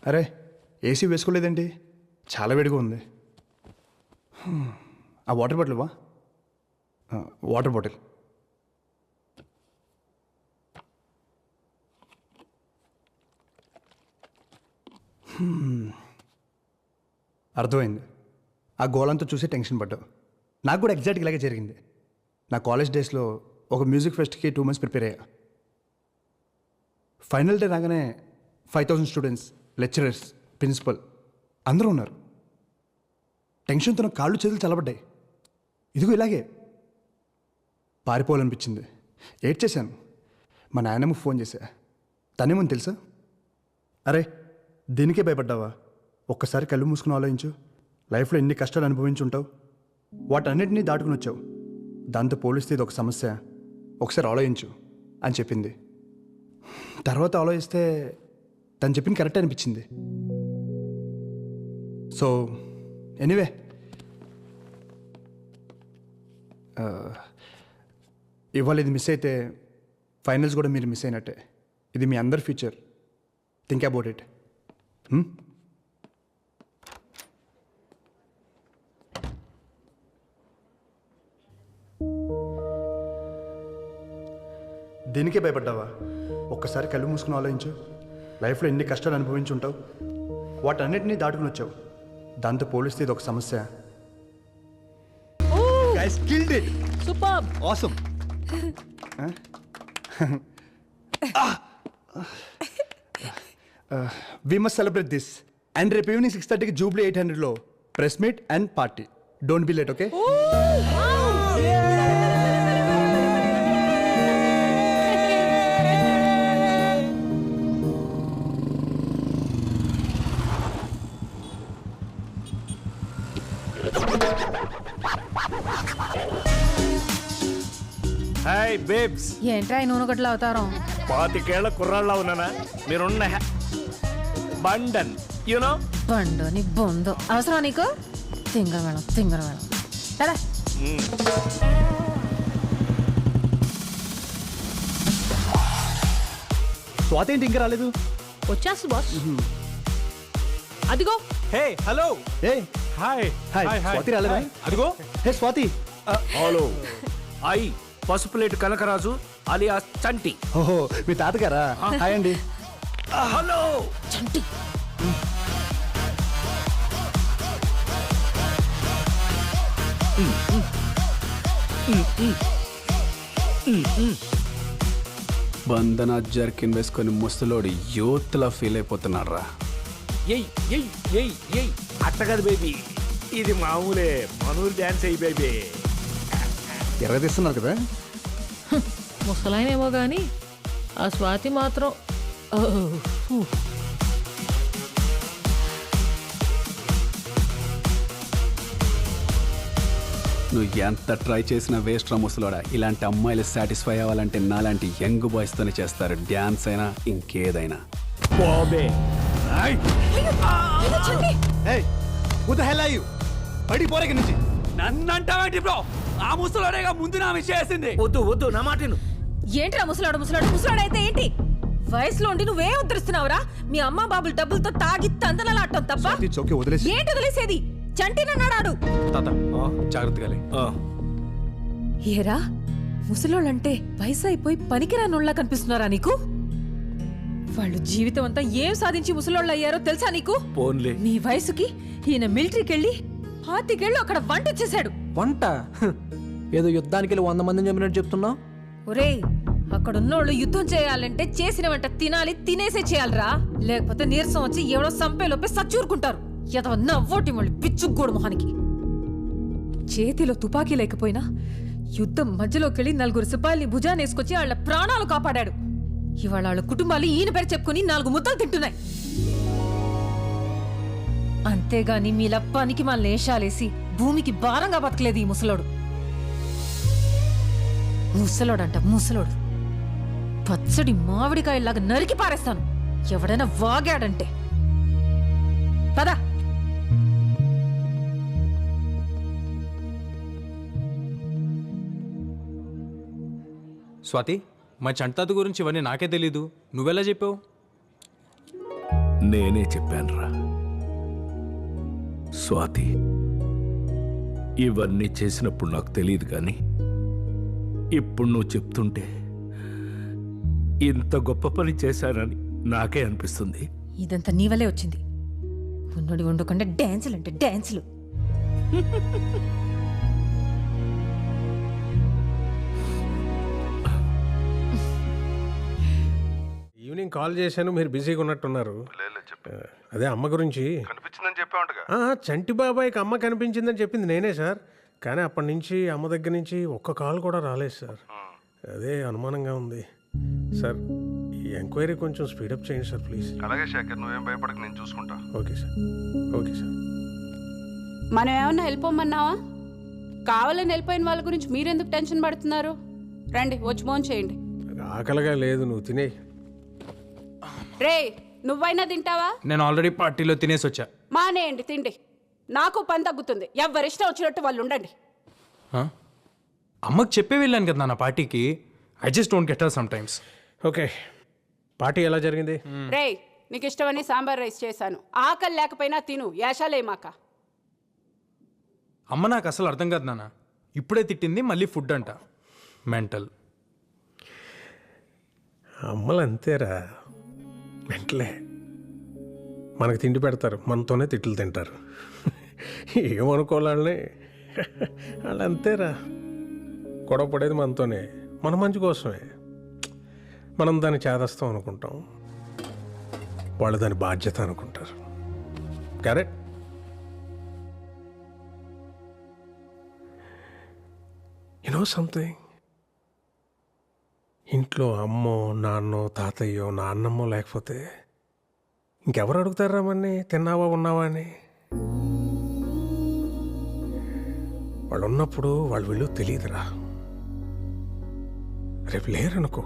అరే ఏసీ వేసుకోలేదండి, చాలా వేడిగా ఉంది. ఆ వాటర్ బాటిల్ వా. Water bottle. అర్థమైంది. ఆ గోలంతా చూసి టెన్షన్ పడ్డావు. నాకు కూడా ఎగ్జాక్ట్గా ఇలాగే జరిగింది. నా కాలేజ్ డేస్లో ఒక మ్యూజిక్ ఫెస్ట్కి 2 months ప్రిపేర్ అయ్యా. ఫైనల్ డే రాగానే 5,000 స్టూడెంట్స్, లెక్చరర్స్, ప్రిన్సిపల్ అందరూ ఉన్నారు. టెన్షన్తో నా కాళ్ళు చేతులు చల్లబడ్డాయి. ఇదిగో ఇలాగే పారిపోవాలనిపించింది. ఏడ్ చేశాను. మా నాయనమ్మకు ఫోన్ చేశా. తనేమని తెలుసా? అరే దీనికే భయపడ్డావా? ఒక్కసారి కళ్ళు మూసుకుని ఆలోచించు. లైఫ్లో ఎన్ని కష్టాలు అనుభవించి ఉంటావు. వాటన్నిటినీ దాటుకుని వచ్చావు. దాంతో పోలిస్తే ఇది ఒక సమస్య, ఒకసారి ఆలోచించు అని చెప్పింది. తర్వాత ఆలోచిస్తే తను చెప్పింది కరెక్ట్ అనిపించింది. సో ఎనీవే, ఇవాళ ఇది మిస్ అయితే ఫైనల్స్ కూడా మీరు మిస్ అయినట్టే. ఇది మీ అందరి ఫ్యూచర్. Think about it. దీనికే భయపడ్డావా? ఒక్కసారి కళ్ళు మూసుకుని ఆలోచించు. లైఫ్లో ఎన్ని కష్టాలు అనుభవించి ఉంటావు. వాటన్నిటినీ దాటుకుని వచ్చావు. దాంతో పోలిస్తే ఇది ఒక సమస్య. Guys killed it. Superb. Awesome. We must celebrate this. And రేపు ఈవినింగ్ 6:30కి జూబ్లీ 800లో press meet and party. Don't be late, okay? Hi babes. ఏంట్రా ఈ నూనె గట్ల అవుతారం? 25 కుర్రాళ్ళ ఉన్నానా? మీరున్న బండన్ యూనో. బండు నీ బొందు అవసరం నీకు? తింగర మేడం కదా. స్వాతి ఏంటి ఇంకా రాలేదు? వచ్చేస్తుంది బాస్. అదిగో. Hey hello. Hey hi. Hi. Swathi రాలేదా? అదిగో. Hey Swathi. Hello. I Pasupuletu Kanakaraju alias Chanti. ఓహో మీ తాతగారా? హాయ్ అండి. హలో చంటి. బంధన జర్కిన్ వేసుకొని ముసలోడి యూత్లా ఫీల్ అయిపోతున్నాడు రా. ఎయ్ ఎయ్ ఎయ్ ఎయ్ అట్టగదు బేబీ, ఇది మామూలే. మనూరు డ్యాన్స్ అయ్యి బేబీ. ఎర్రదీస్తున్నారు కదా. ముసలాయనేమో కానీ ఆ స్వాతి మాత్రం నువ్వు ఎంత ట్రై చేసినా వేస్ట్ రా ముసలోడా. ఇలాంటి అమ్మాయిలు సాటిస్ఫై అవ్వాలంటే నాలాంటి యంగ్ బాయ్స్తోనే చేస్తారు. డ్యాన్స్ అయినా ఇంకేదైనా. పడిపోరే నుంచి నన్నంటావేంటి బ్రో? ఆ ముసలోడేగా ముందు నా విషయం వేసింది. వద్దు వద్దు నా మాటను. ఏంట్రా ముసలాడు ముసలాడు ముసలాడు అయితే ఏంటి? వయసులో ఉండి నువ్వేం ఉద్ధరిస్తున్నావురా? మీ అమ్మ బాబుల డబ్బులతో తాగి తందనలాడటం తప్ప ఏంటి వదిలేసేది? చంటినన్నాడాడు. తాత జాగ్రత్తగా. ఏరా ముసలోళ్ళంటే వయసు అయిపోయి పనికిరానోళ్ళ కనిపిస్తున్నారా నీకు? వాళ్ళు జీవితం అంతా ఏం సాధించి ముసలోళ్ళు అయ్యారో తెలుసా నీకు? పోన్లే. నీ వయసుకి ఈయన మిలిటరీకి వెళ్ళి 5 అక్కడ వంట చేశాడు. వంట? ఏదో యుద్ధానికి వెళ్ళి 100 మందిని చంపినట్టు చెప్తున్నావు. ఒరేయ్, అక్కడున్నోళ్ళు యుద్ధం చేయాలంటే చేసిన వంట తినాలి, తినేసే చేయాలరా. లేకపోతే నీరసం వచ్చి ఎవడో సంపేలోపే సచ్చూరుకుంటారు. ఎదవ నవ్వోటి మళ్ళీ పిచ్చుగోడు మొహానికి. చేతిలో తుపాకీ లేకపోయినా యుద్ధం మధ్యలోకెళ్ళి 4 సిపాయిల్ని భుజానేసుకొచ్చి వాళ్ళ ప్రాణాలు కాపాడాడు. ఇవాళ వాళ్ళ కుటుంబాలు ఈయన పేరు చెప్పుకుని 4 ముద్దలు తింటున్నాయి. అంతేగాని మీలా పనికి మన లేషాలేసి భూమికి భారంగా బతకలేదు ఈ ముసలోడు. ముసలోడంట ముసలోడు. పచ్చడి మామిడికాయలాగా నరికి పారేస్తాను ఎవడైనా వాగాడంటే. పదా. స్వాతి, మా చంటాత గురించి ఇవన్నీ నాకే తెలీదు. నువ్వెలా చెప్పావు? నేనే చెప్పానురా స్వాతి. ఇవన్నీ చేసినప్పుడు నాకు తెలియదు కానీ ఇప్పుడు నువ్వు చెప్తుంటే ఇంత గొప్ప పని చేశానని నాకే అనిపిస్తుంది. ఇదంతా నీ వల్లే వచ్చింది. ఉన్నోడి ఉండకుండా డాన్సులు అంటే డాన్సులు. ఈవినింగ్ కాల్ చేశాను, మీరు బిజీగా ఉన్నట్టున్నారు. అదే అమ్మ గురించి కనిపించిందని చెప్పావుంటగా. చంటి బాబాయ్కి అమ్మ కనిపించిందని చెప్పింది నేనే సార్. కానీ అప్పటి నుంచి అమ్మ దగ్గర నుంచి ఒక్క కాల్ కూడా రాలేదు సార్. అదే అనుమానంగా ఉంది సార్. ఈ ఎంక్వైరీ కొంచెం స్పీడప్ చేయండి సార్ ప్లీజ్. అలాగే శేఖర్, నువ్వేం భయపడక, నేను చూసుకుంటా. Okay sir. Okay sir. మనం ఏమన్నా వెళ్ళిపోమన్నావా? కావాలని వెళ్ళిపోయిన వాళ్ళ గురించి మీరెందుకు టెన్షన్ పడుతున్నారు? రండి, వచ్చి ఫోన్ చేయండి. ఆకలిగా లేదు, నువ్వు తినే. రే, నువ్వైనా తింటావా? నేను ఆల్రెడీ పార్టీలో తినేసి వచ్చా. మానేయండి తిండి. నాకు పని తగ్గుతుంది. ఎవరిష్టం వచ్చినట్టు వాళ్ళు ఉండండి. అమ్మకి చెప్పే వెళ్ళాను కదా నా పార్టీకి. I just don't get her some times. Okay, party ఎలా జరిగింది? రే, నీకు ఇష్టమని సాంబార్ రైస్ చేశాను. ఆకలి లేకపోయినా తిను, యాషాలేమాక. అమ్మ నాకు అసలు అర్థం కాదు నాన్న. ఇప్పుడే తిట్టింది, మళ్ళీ ఫుడ్ అంట. మెంటల్. అమ్మలు అంతేరా, మెంటలే. మనకు తిండి పెడతారు, మనతోనే తిట్లు తింటారు. ఏమనుకోవాలని వాళ్ళు అంతేరా. గొడవ పడేది మనతోనే, మన మంచి కోసమే. మనం దాన్ని చేదస్తాం అనుకుంటాం, వాళ్ళు దాని బాధ్యత అనుకుంటారు. కరెక్ట్. యు నో సంథింగ్, ఇంట్లో అమ్మో నాన్నో తాతయ్యో నాన్నమ్మో లేకపోతే ఇంకెవరు అడుగుతారా మన్ని తిన్నావా ఉన్నావా అని? వాళ్ళు ఉన్నప్పుడు వాళ్ళు వీళ్ళు తెలియదురా. రేపు లేరనుకో,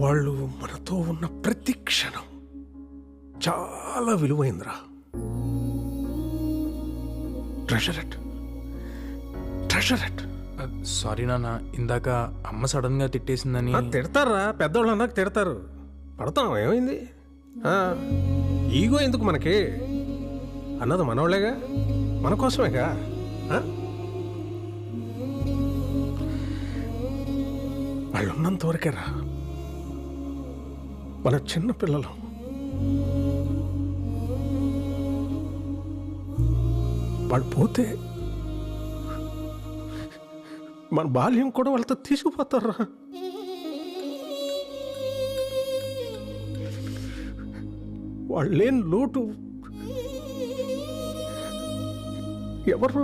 వాళ్ళు మనతో ఉన్న ప్రతి క్షణం చాలా విలువైందిరా. Treasure it, treasure it. Sorry నాన్న, ఇందాక అమ్మ సడన్ గా తిట్టేసిందని. తిడతారా, పెద్దవాళ్ళు అన్నాక తిడతారు. పడతాం, ఏమైంది? ఈగో ఎందుకు మనకి? అన్నది మనోళ్ళేగా, మన కోసమేగా. వాళ్ళు ఉన్నంత వరకే రా మన చిన్న పిల్లలు. వాళ్ళు పోతే మన బాల్యం కూడా వాళ్ళతో తీసుకుపోతారా. వాళ్ళు లేని లోటు ఎవరు?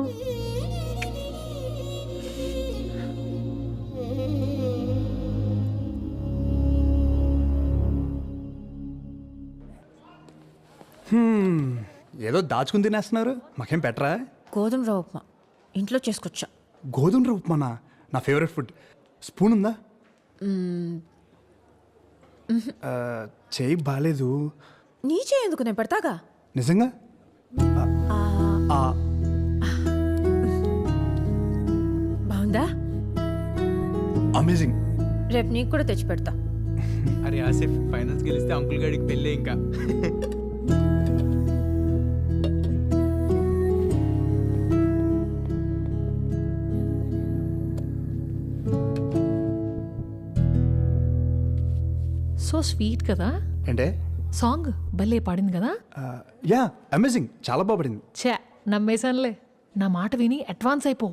ఏదో దాచుకుని తినేస్తున్నారు, మాకేం పెట్టరా? గోధుమ రవ్వ ఉప్మా ఇంట్లో చేసుకొచ్చా. గోధుమ రవ్వ ఉప్మానా? నా ఫేవరెట్ ఫుడ్. స్పూన్ ఉందా? చేయి బాగాలేదు. నీ చేయి ఎందుకు, నేను పెడతాగా. నిజంగా? బాగుందా? అమేజింగ్. రేపు నీకు కూడా తెచ్చి పెడతా. అరే ఆసిఫ్, ఫైనల్స్ గెలిస్తే అంకుల్ గాడికి పెళ్ళే ఇంకా. సో స్వీట్ కదా అంటే సాంగ్, భలే పాడింది కదా. యా, అమేజింగ్, చాలా బాగుపడింది. ఛే, నమ్మేశానులే. నా మాట విని అడ్వాన్స్ అయిపో.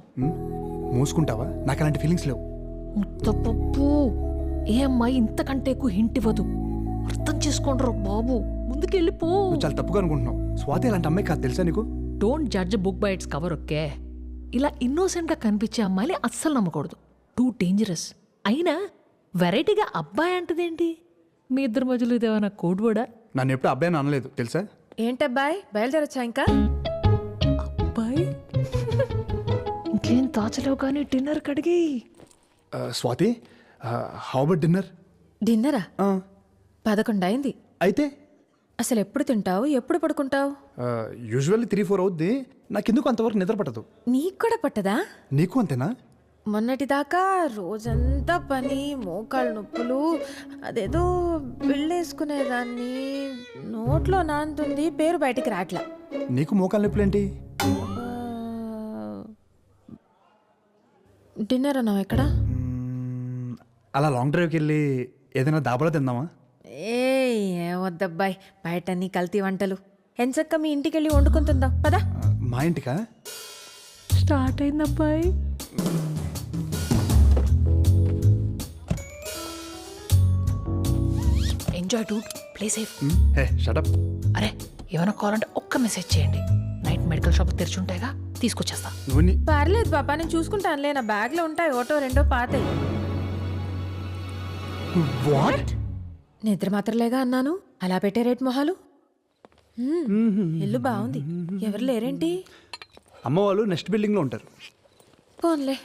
మూసుకుంటావా? నాకు అలాంటి ఫీలింగ్స్ లేవు. ముత్తపప్పు, ఏ అమ్మాయి ఇంతకంటే ఎక్కువ హింట్ ఇవ్వదు. అర్థం చేసుకోండ్రు బాబు, ముందుకెళ్ళిపో. నువ్వు చాలా తప్పుగా అనుకుంటున్నావు. స్వాతి అలాంటి అమ్మాయి కాదు, తెలుసా నీకు? Don't judge book by its cover, okay? ఇలా ఇన్నోసెంట్ గా కనిపించే అమ్మాయిని అస్సలు నమ్మకూడదు. Too dangerous. అయినా వెరైటీగా అబ్బాయి అంటదేంటి? మీ ఇద్దరి మధ్యలో ఇదేమైనా కోడ్ వర్డా? నన్ను ఎప్పుడు అబ్బాయి అనలేదు, తెలుసా? ఏంటబ్బాయ్, బయలుదేరొచ్చా ఇంకా? అబ్బాయి ఇంకేం దాచలేవు కానీ డిన్నర్ కడిగి. Swathi, how about dinner? డిన్నరా? 11 అయింది. అయితే అసలు ఎప్పుడు తింటావు, ఎప్పుడు పడుకుంటావు? యూజువల్లీ 3-4 అవుద్ది. నాకెందుకు అంతవరకు నిద్ర పట్టదు. నీకు కూడా పట్టదా? నీకు అంతేనా? మొన్నటిదాకా రోజంతా పని, మోకాళ్ళ నొప్పులు, అదేదో బిళ్ళేసుకునేదాన్ని, నోట్లో నానుతుంది, పేరు బయటికి రాట్లా. నీకు మోకాళ్ళ నొప్పులు ఏంటి? డిన్నర్ అన్నావు ఎక్కడ? అలా లాంగ్ డ్రైవ్కి వెళ్ళి ఏదైనా దాబాలో తిందామా? ఏం వద్దబ్బాయి, బయట నీ కల్తీ వంటలు. ఎంచక్క మీ ఇంటికి వెళ్ళి వండుకొని తిందాం పదా. మా ఇంటికా? స్టార్ట్ అయింది అబ్బాయి. Enjoy dude, play safe. Hey shut up. అరే, ఏమైనా కావాలంటే ఒక్క మెసేజ్ చేయండి. నైట్ మెడికల్ షాప్ తెరిచి ఉంటాయిగా, తీసుకొచ్చేస్తా. పర్లేదు పాపా, నేను చూసుకుంటానులే. నా బ్యాగ్ లో ఉంటాయి, ఒకటో రెండో పాతాయి. వాట్? నిద్ర మాత్రలేగా అన్నాను, అలా పెట్టే రేట్ మొహాలు. ఇల్లు బాగుంది, ఎవరు లేరేంటి? అమ్మ వాళ్ళు నెక్స్ట్ బిల్డింగ్ లో ఉంటారు. పోన్లే,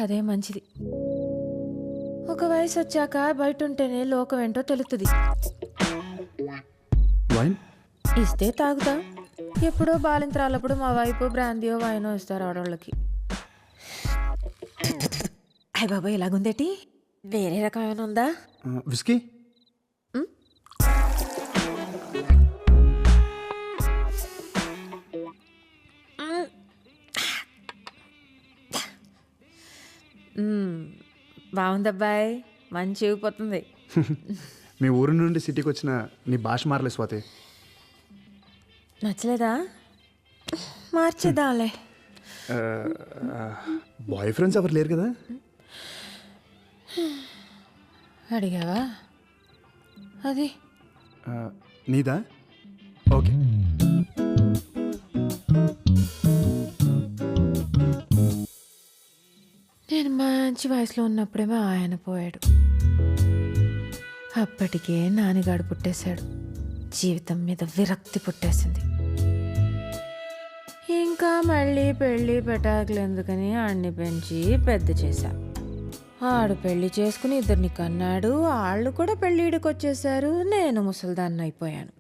అదే మంచిది. ఒక వయసు వచ్చాక బయట ఉంటేనే లోకం ఏంటో తెలుస్తుంది. ఇస్తే తాగుతా. ఎప్పుడో బాలింతరాలప్పుడు మా వైపు బ్రాందీయో వైనో ఇస్తారు ఆడవాళ్ళకి. అయ్య బాబా, ఇలాగుందేటి? వేరే రకమైన ఉందా? విస్కీ? బాగుందబ్బాయి, మంచి ఊగిపోతుంది. మీ ఊరు నుండి సిటీకి వచ్చిన నీ భాష మారలే స్వాతి. నచ్చలేదా? మార్చేద్దాంలే. బాయ్ ఫ్రెండ్స్ ఎవరు లేరు కదా? అడిగావా? అది నీదా? ఓకే. నేను మంచి వయసులో ఉన్నప్పుడేమో ఆయన పోయాడు. అప్పటికే నాన్నగాడు పుట్టేశాడు. జీవితం మీద విరక్తి పుట్టేసింది. ఇంకా మళ్ళీ పెళ్ళి పెటాకులు ఎందుకని ఆడిని పెంచి పెద్ద చేశా. ఆడు పెళ్లి చేసుకుని 2 కన్నాడు. వాళ్ళు కూడా పెళ్ళిడికి వచ్చేసారు. నేను ముసల్దాన్ని అయిపోయాను.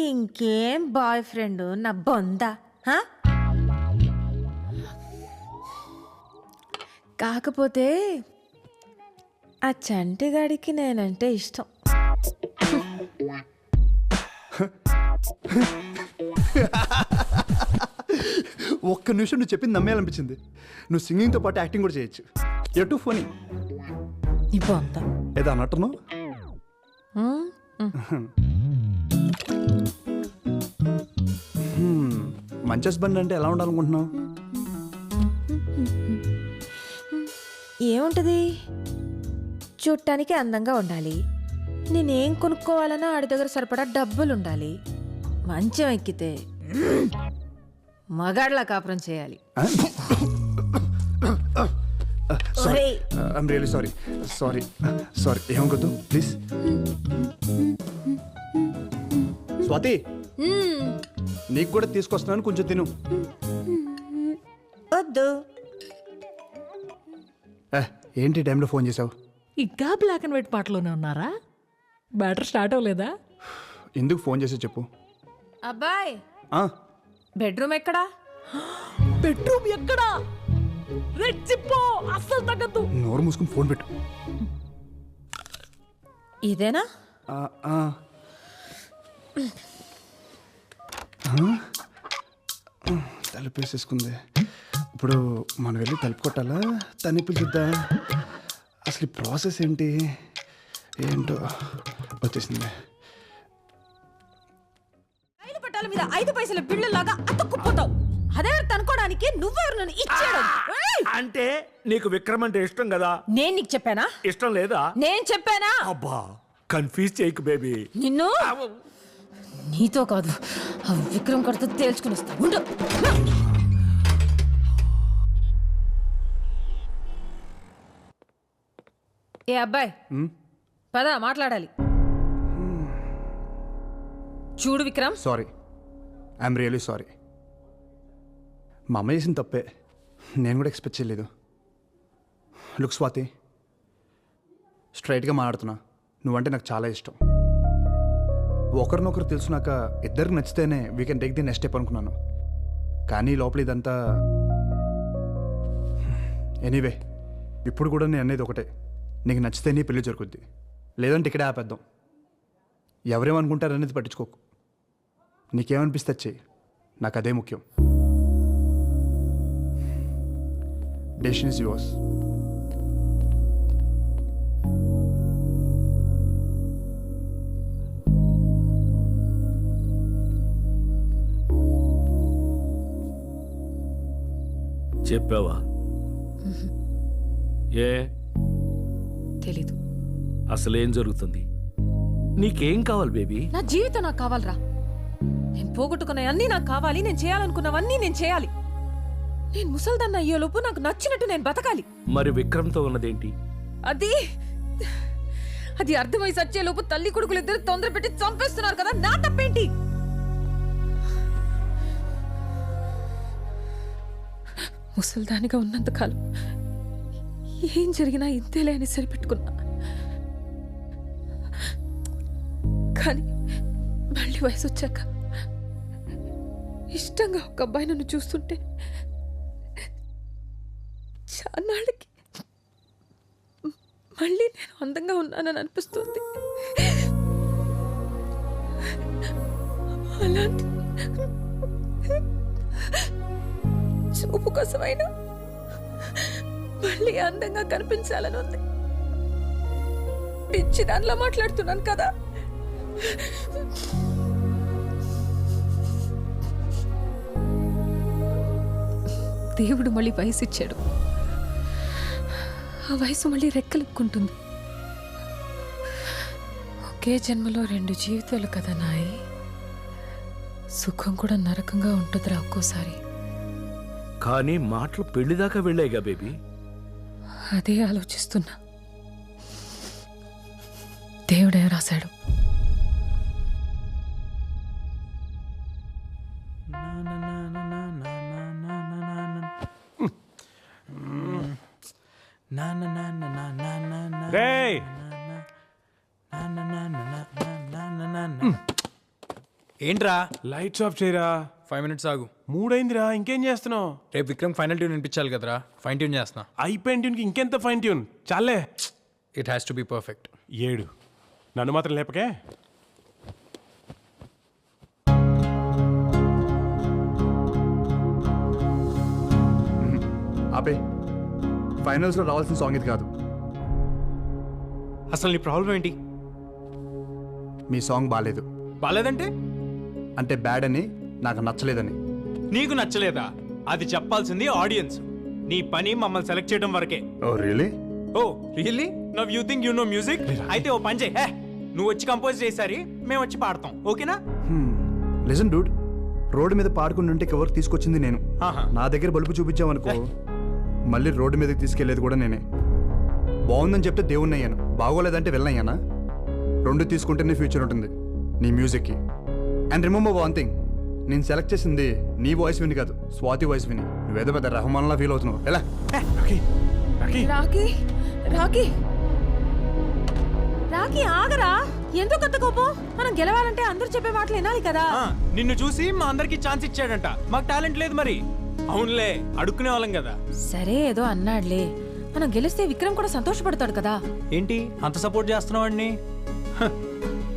ఇంకేం బాయ్ ఫ్రెండ్ నా బొందా? కాకపోతే ఆ చంటిగాడికి నేనంటే ఇష్టం. ఒక్క నిమిషం నువ్వు చెప్పింది నమ్మేయాలనిపించింది. నువ్వు సింగింగ్తో పాటు యాక్టింగ్ కూడా చేయొచ్చు. ఎటు ఫోనీ ఏదో అన్నట్టును. మంచి హస్బెండ్ అంటే ఎలా ఉండాలనుకుంటున్నావు? ఏముంటది, చూడటానికి అందంగా ఉండాలి. నేనేం కొనుక్కోవాలన్నా ఆడి దగ్గర సరిపడా డబ్బులు ఉండాలి. మంచం ఎక్కితే మగాడ్లా కాపురం చేయాలి. Sorry I'm really sorry sorry sorry ఏమనుకోద్దు ప్లీజ్. స్వాతి నీకు కూడా తీసుకొస్తున్నాను, కొంచెం తిను. వద్దు. ఏంటి టైంలో ఫోన్ చేసావు? ఇంకా బ్లాక్ అండ్ వైట్ పాటలోనే ఉన్నారా? బ్యాటర్ స్టార్ట్ అవ్వలేదా? ఎందుకు ఫోన్ చేసి చెప్పు. అబ్బాయ్ బెడ్రూమ్ ఎక్కడా? బెడ్రూమ్ ఎక్కడా? రెచ్చిపో, అస్సలు తగ్గద్దు. నోరు మూసుకుని ఫోన్ పెట్టు. ఇదేనా? తలుపు వేసేసుకుంది. ఇప్పుడు మనం వెళ్ళి తలుపు కొట్టాలా, తని పిలుద్దా? అసలు ఈ ప్రాసెస్ ఏంటి ఏంటో. వచ్చేసింది. రైలు పట్టాల మీద 5 పైసల బిళ్ళలాగా అతుక్కుపోతావు. అదే తనుకోవడానికి నువ్వెవరు నన్ను ఇచ్చాడు? అంటే నీకు విక్రమ్ అంటే ఇష్టం కదా? నేను నీకు చెప్పానా? ఇష్టం లేదా? నేను చెప్పానా? అబ్బా కన్ఫ్యూజ్ చేయకు బేబీ. నిన్ను నీతో కాదు, ఆ విక్రమ్ కడితో తేల్చుకుని వస్తా. ఉండు. ఏ అబ్బాయి పద మాట్లాడాలి. చూడు Vikram, sorry I'm really sorry. మా అమ్మ చేసిన తప్పే, నేను కూడా ఎక్స్పెక్ట్ చేయలేదు. లుక్ స్వాతి, స్ట్రైట్గా మాట్లాడుతున్నా, నువ్వంటే నాకు చాలా ఇష్టం. ఒకరినొకరు తెలుసునాక ఇద్దరికి నచ్చితేనే we can take the next step అనుకున్నాను. కానీ లోపల ఇదంతా ఎనీవే. ఇప్పుడు కూడా నేను అనేది ఒకటే, నీకు నచ్చితేనే పెళ్లి జరుగుద్ది, లేదంటే ఇక్కడే ఆపేద్దాం. ఎవరేమనుకుంటారనేది పట్టించుకోకు. నీకేమనిపిస్తే చెయ్యి, నాకు అదే ముఖ్యం. Decision is yours. చెప్పావా? ఏ తెలీదు. అసలేం జరుగుతుంది? నీకేం కావాలి బేబీ? నా జీవితం నాకు కావాలరా. నేను పోగొట్టుకున్నవన్నీ నాకు కావాలి. నేను చేయాలనుకున్నవన్నీ నేను చేయాలి. నేను ముసల్దాన్న అయ్యేలోపు నాకు నచ్చినట్టు నేను బతకాలి. మరి విక్రమ్తో ఉన్నదేంటి? అది అర్థమై సచ్చేలోపు తల్లి కొడుకులు ఇద్దరు తొందర పెట్టి చంపేస్తున్నారు కదా, నా తప్పేంటి? ముసల్దానిగా ఉన్నంతకాలం ఏం జరిగినా ఇంతేలే అని సరిపెట్టుకున్నా. కానీ మళ్ళీ వయసు వచ్చాక ఇష్టంగా ఒక అబ్బాయి నన్ను చూస్తుంటే చాన్నాళ్ళకి మళ్ళీ నేను అందంగా ఉన్నానని అనిపిస్తుంది. అలాంటి చూపు కోసమైనా మళ్ళీ అందంగా కనిపించాలని ఉంది. పిచ్చి దానిలో మాట్లాడుతున్నాను కదా. దేవుడు మళ్ళీ వయసు ఇచ్చాడు. ఆ వయసు మళ్ళీ రెక్కలుక్కుంటుంది. ఒకే జన్మలో 2 జీవితాలు కదా నాయి. సుఖం కూడా నరకంగా ఉంటుందిరా ఒక్కోసారి. కానీ మాటలు పెళ్లిదాకా వెళ్ళాయిగా బేబీ. అదే ఆలోచిస్తున్నా. దేవుడే రాశాడు. ఏంట్రా లైట్స్ ఆఫ్ చేయరా. 5 minutes ఆగు. 3 అయిందిరా, ఇంకేం చేస్తున్నావు? రేపు విక్రమ్ ఫైనల్ ట్యూన్ వినిపించాలి కదరా, ఫైన్ ట్యూన్ చేస్తున్నా. అయిపోయిన ట్యూన్కి ఇంకెంత ఫైన్ ట్యూన్ చాలే. It has to be perfect. 7 నన్ను మాత్రం లేపకే. ఆపే. ఫైనల్స్లో రావాల్సిన సాంగ్ ఇది కాదు. అసలు నీ ప్రాబ్లం ఏంటి? మీ సాంగ్ బాగాలేదు. బాలేదంటే? అంటే బ్యాడ్ అని, నాకు నచ్చలేదని. నీకు నచ్చలేదా? అది చెప్పాల్సింది ఆడియన్స్. నీ పని మమ్మల్ని సెలెక్ట్ చేయడం వరకే. Oh really? Oh really? Now you think you know music? అయితే ఓ పని చేయి, నువ్వు వచ్చి కంపోజ్ చేసారి మేము వచ్చి పాడతాం, ఓకేనా? లిసన్ డూడ్, రోడ్డు మీద పాడుకుంటుంటే ఎవరికి తీసుకొచ్చింది నేను. నా దగ్గర బలుపు చూపించామనుకో మళ్ళీ రోడ్డు మీదకి తీసుకెళ్లేది కూడా నేనే. బాగుందని చెప్తే దేవుణ్ణి అయ్యాను, బాగోలేదంటే వెళ్ళనయ్యానా? రెండు తీసుకుంటేనే ఫ్యూచర్ ఉంటుంది నీ మ్యూజిక్కి. అండ్ రిమెంబర్ వన్ థింగ్, నేను సెలెక్ట్ చేసింది నీ వాయిస్ విని కాదు, స్వాతి వాయిస్ విని. నువ్వేదో పెద్ద రెహమాన్లా ఫీల్ అవుతున్నావు. ఎలా రాకీ రాకీ రాకీ ఆగరా, ఎందుకు అంత కోపం? మనం గెలవాలంటే అందరూ చెప్పే మాటలు వినాలి కదా. నిన్ను చూసి మా అందరికి ఛాన్స్ ఇచ్చాడంట, మాకు టాలెంట్ లేదు మరి. అవునులే, అడుక్కునే వాళ్ళం కదా. సరే ఏదో అన్నాడులే, మనం గెలిస్తే విక్రమ్ కూడా సంతోషపడతాడు కదా. ఏంటి అంత సపోర్ట్ చేస్తున్నావు అండి?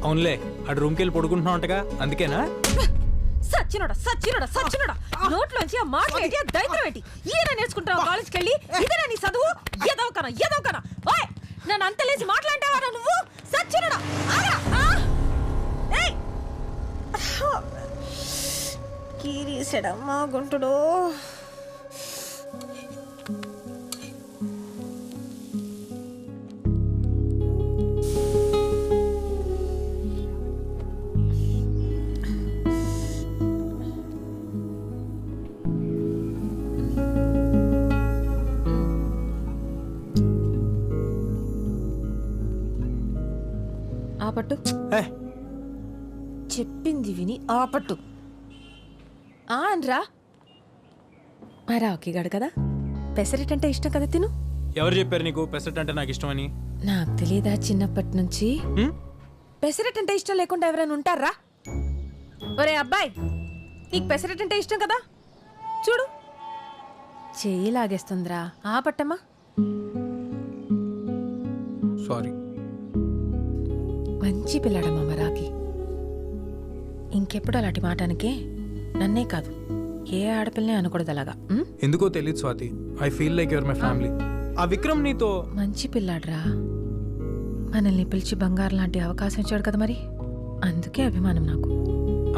అవునులే, అటు రూమ్కి వెళ్ళి పడుకుంటున్నావుంటగా, అందుకేనా? సచ్చినోడా సచ్చినోడా సచ్చినోడా, నోట్లోంచి ఆ మాట ఏంటి, ఆ దైత్రం ఏంటి? ఈయన నేర్చుకుంటావు కాలేజ్కి వెళ్ళి? ఇదేనా నీ చదువు? ఎదవకనా ఎదవకనా? ఓయ్, నన్ను అంత లేచి మాట్లాంటావా నువ్వు? సచ్చినోడా కీరీసెడమ్మా గుంటుడు. ఆపట్టు, చెప్పింది విని ఆపట్టు. అనరా మరా ఒకేగాడు కదా, పెసరెట్ అంటే ఇష్టం కదా, తిను. ఎవరు చెప్పారు నీకు పెసరెట్ అంటే నాకు ఇష్టమని? నాకు తెలీదా చిన్నప్పటి నుంచి? పెసరెట్ అంటే ఇష్టం లేకుండా ఎవరైనా ఉంటారా? ఒరే అబ్బాయి, నీకు పెసరెట్ అంటే ఇష్టం కదా, చూడు చెయ్యి లాగేస్తుందిరా. ఆపట్టమ్మా. సారీ. మంచి పిల్లాడమ్మా మరాకి. ఇంకెప్పుడు అలాంటి మాటానికే నన్నే కాదు ఏ ఆడపిల్లనే అనకూడదు అలాగా. ఎందుకో తెలియదు Swathi, I feel like your my family. ఆ విక్రమ్ నీతో మంచి పిల్లాడ్రా, మనల్ని పిలిచి బంగారు లాంటి అవకాశం ఇచ్చాడు కదా, మరి అందుకే అభిమానం నాకు.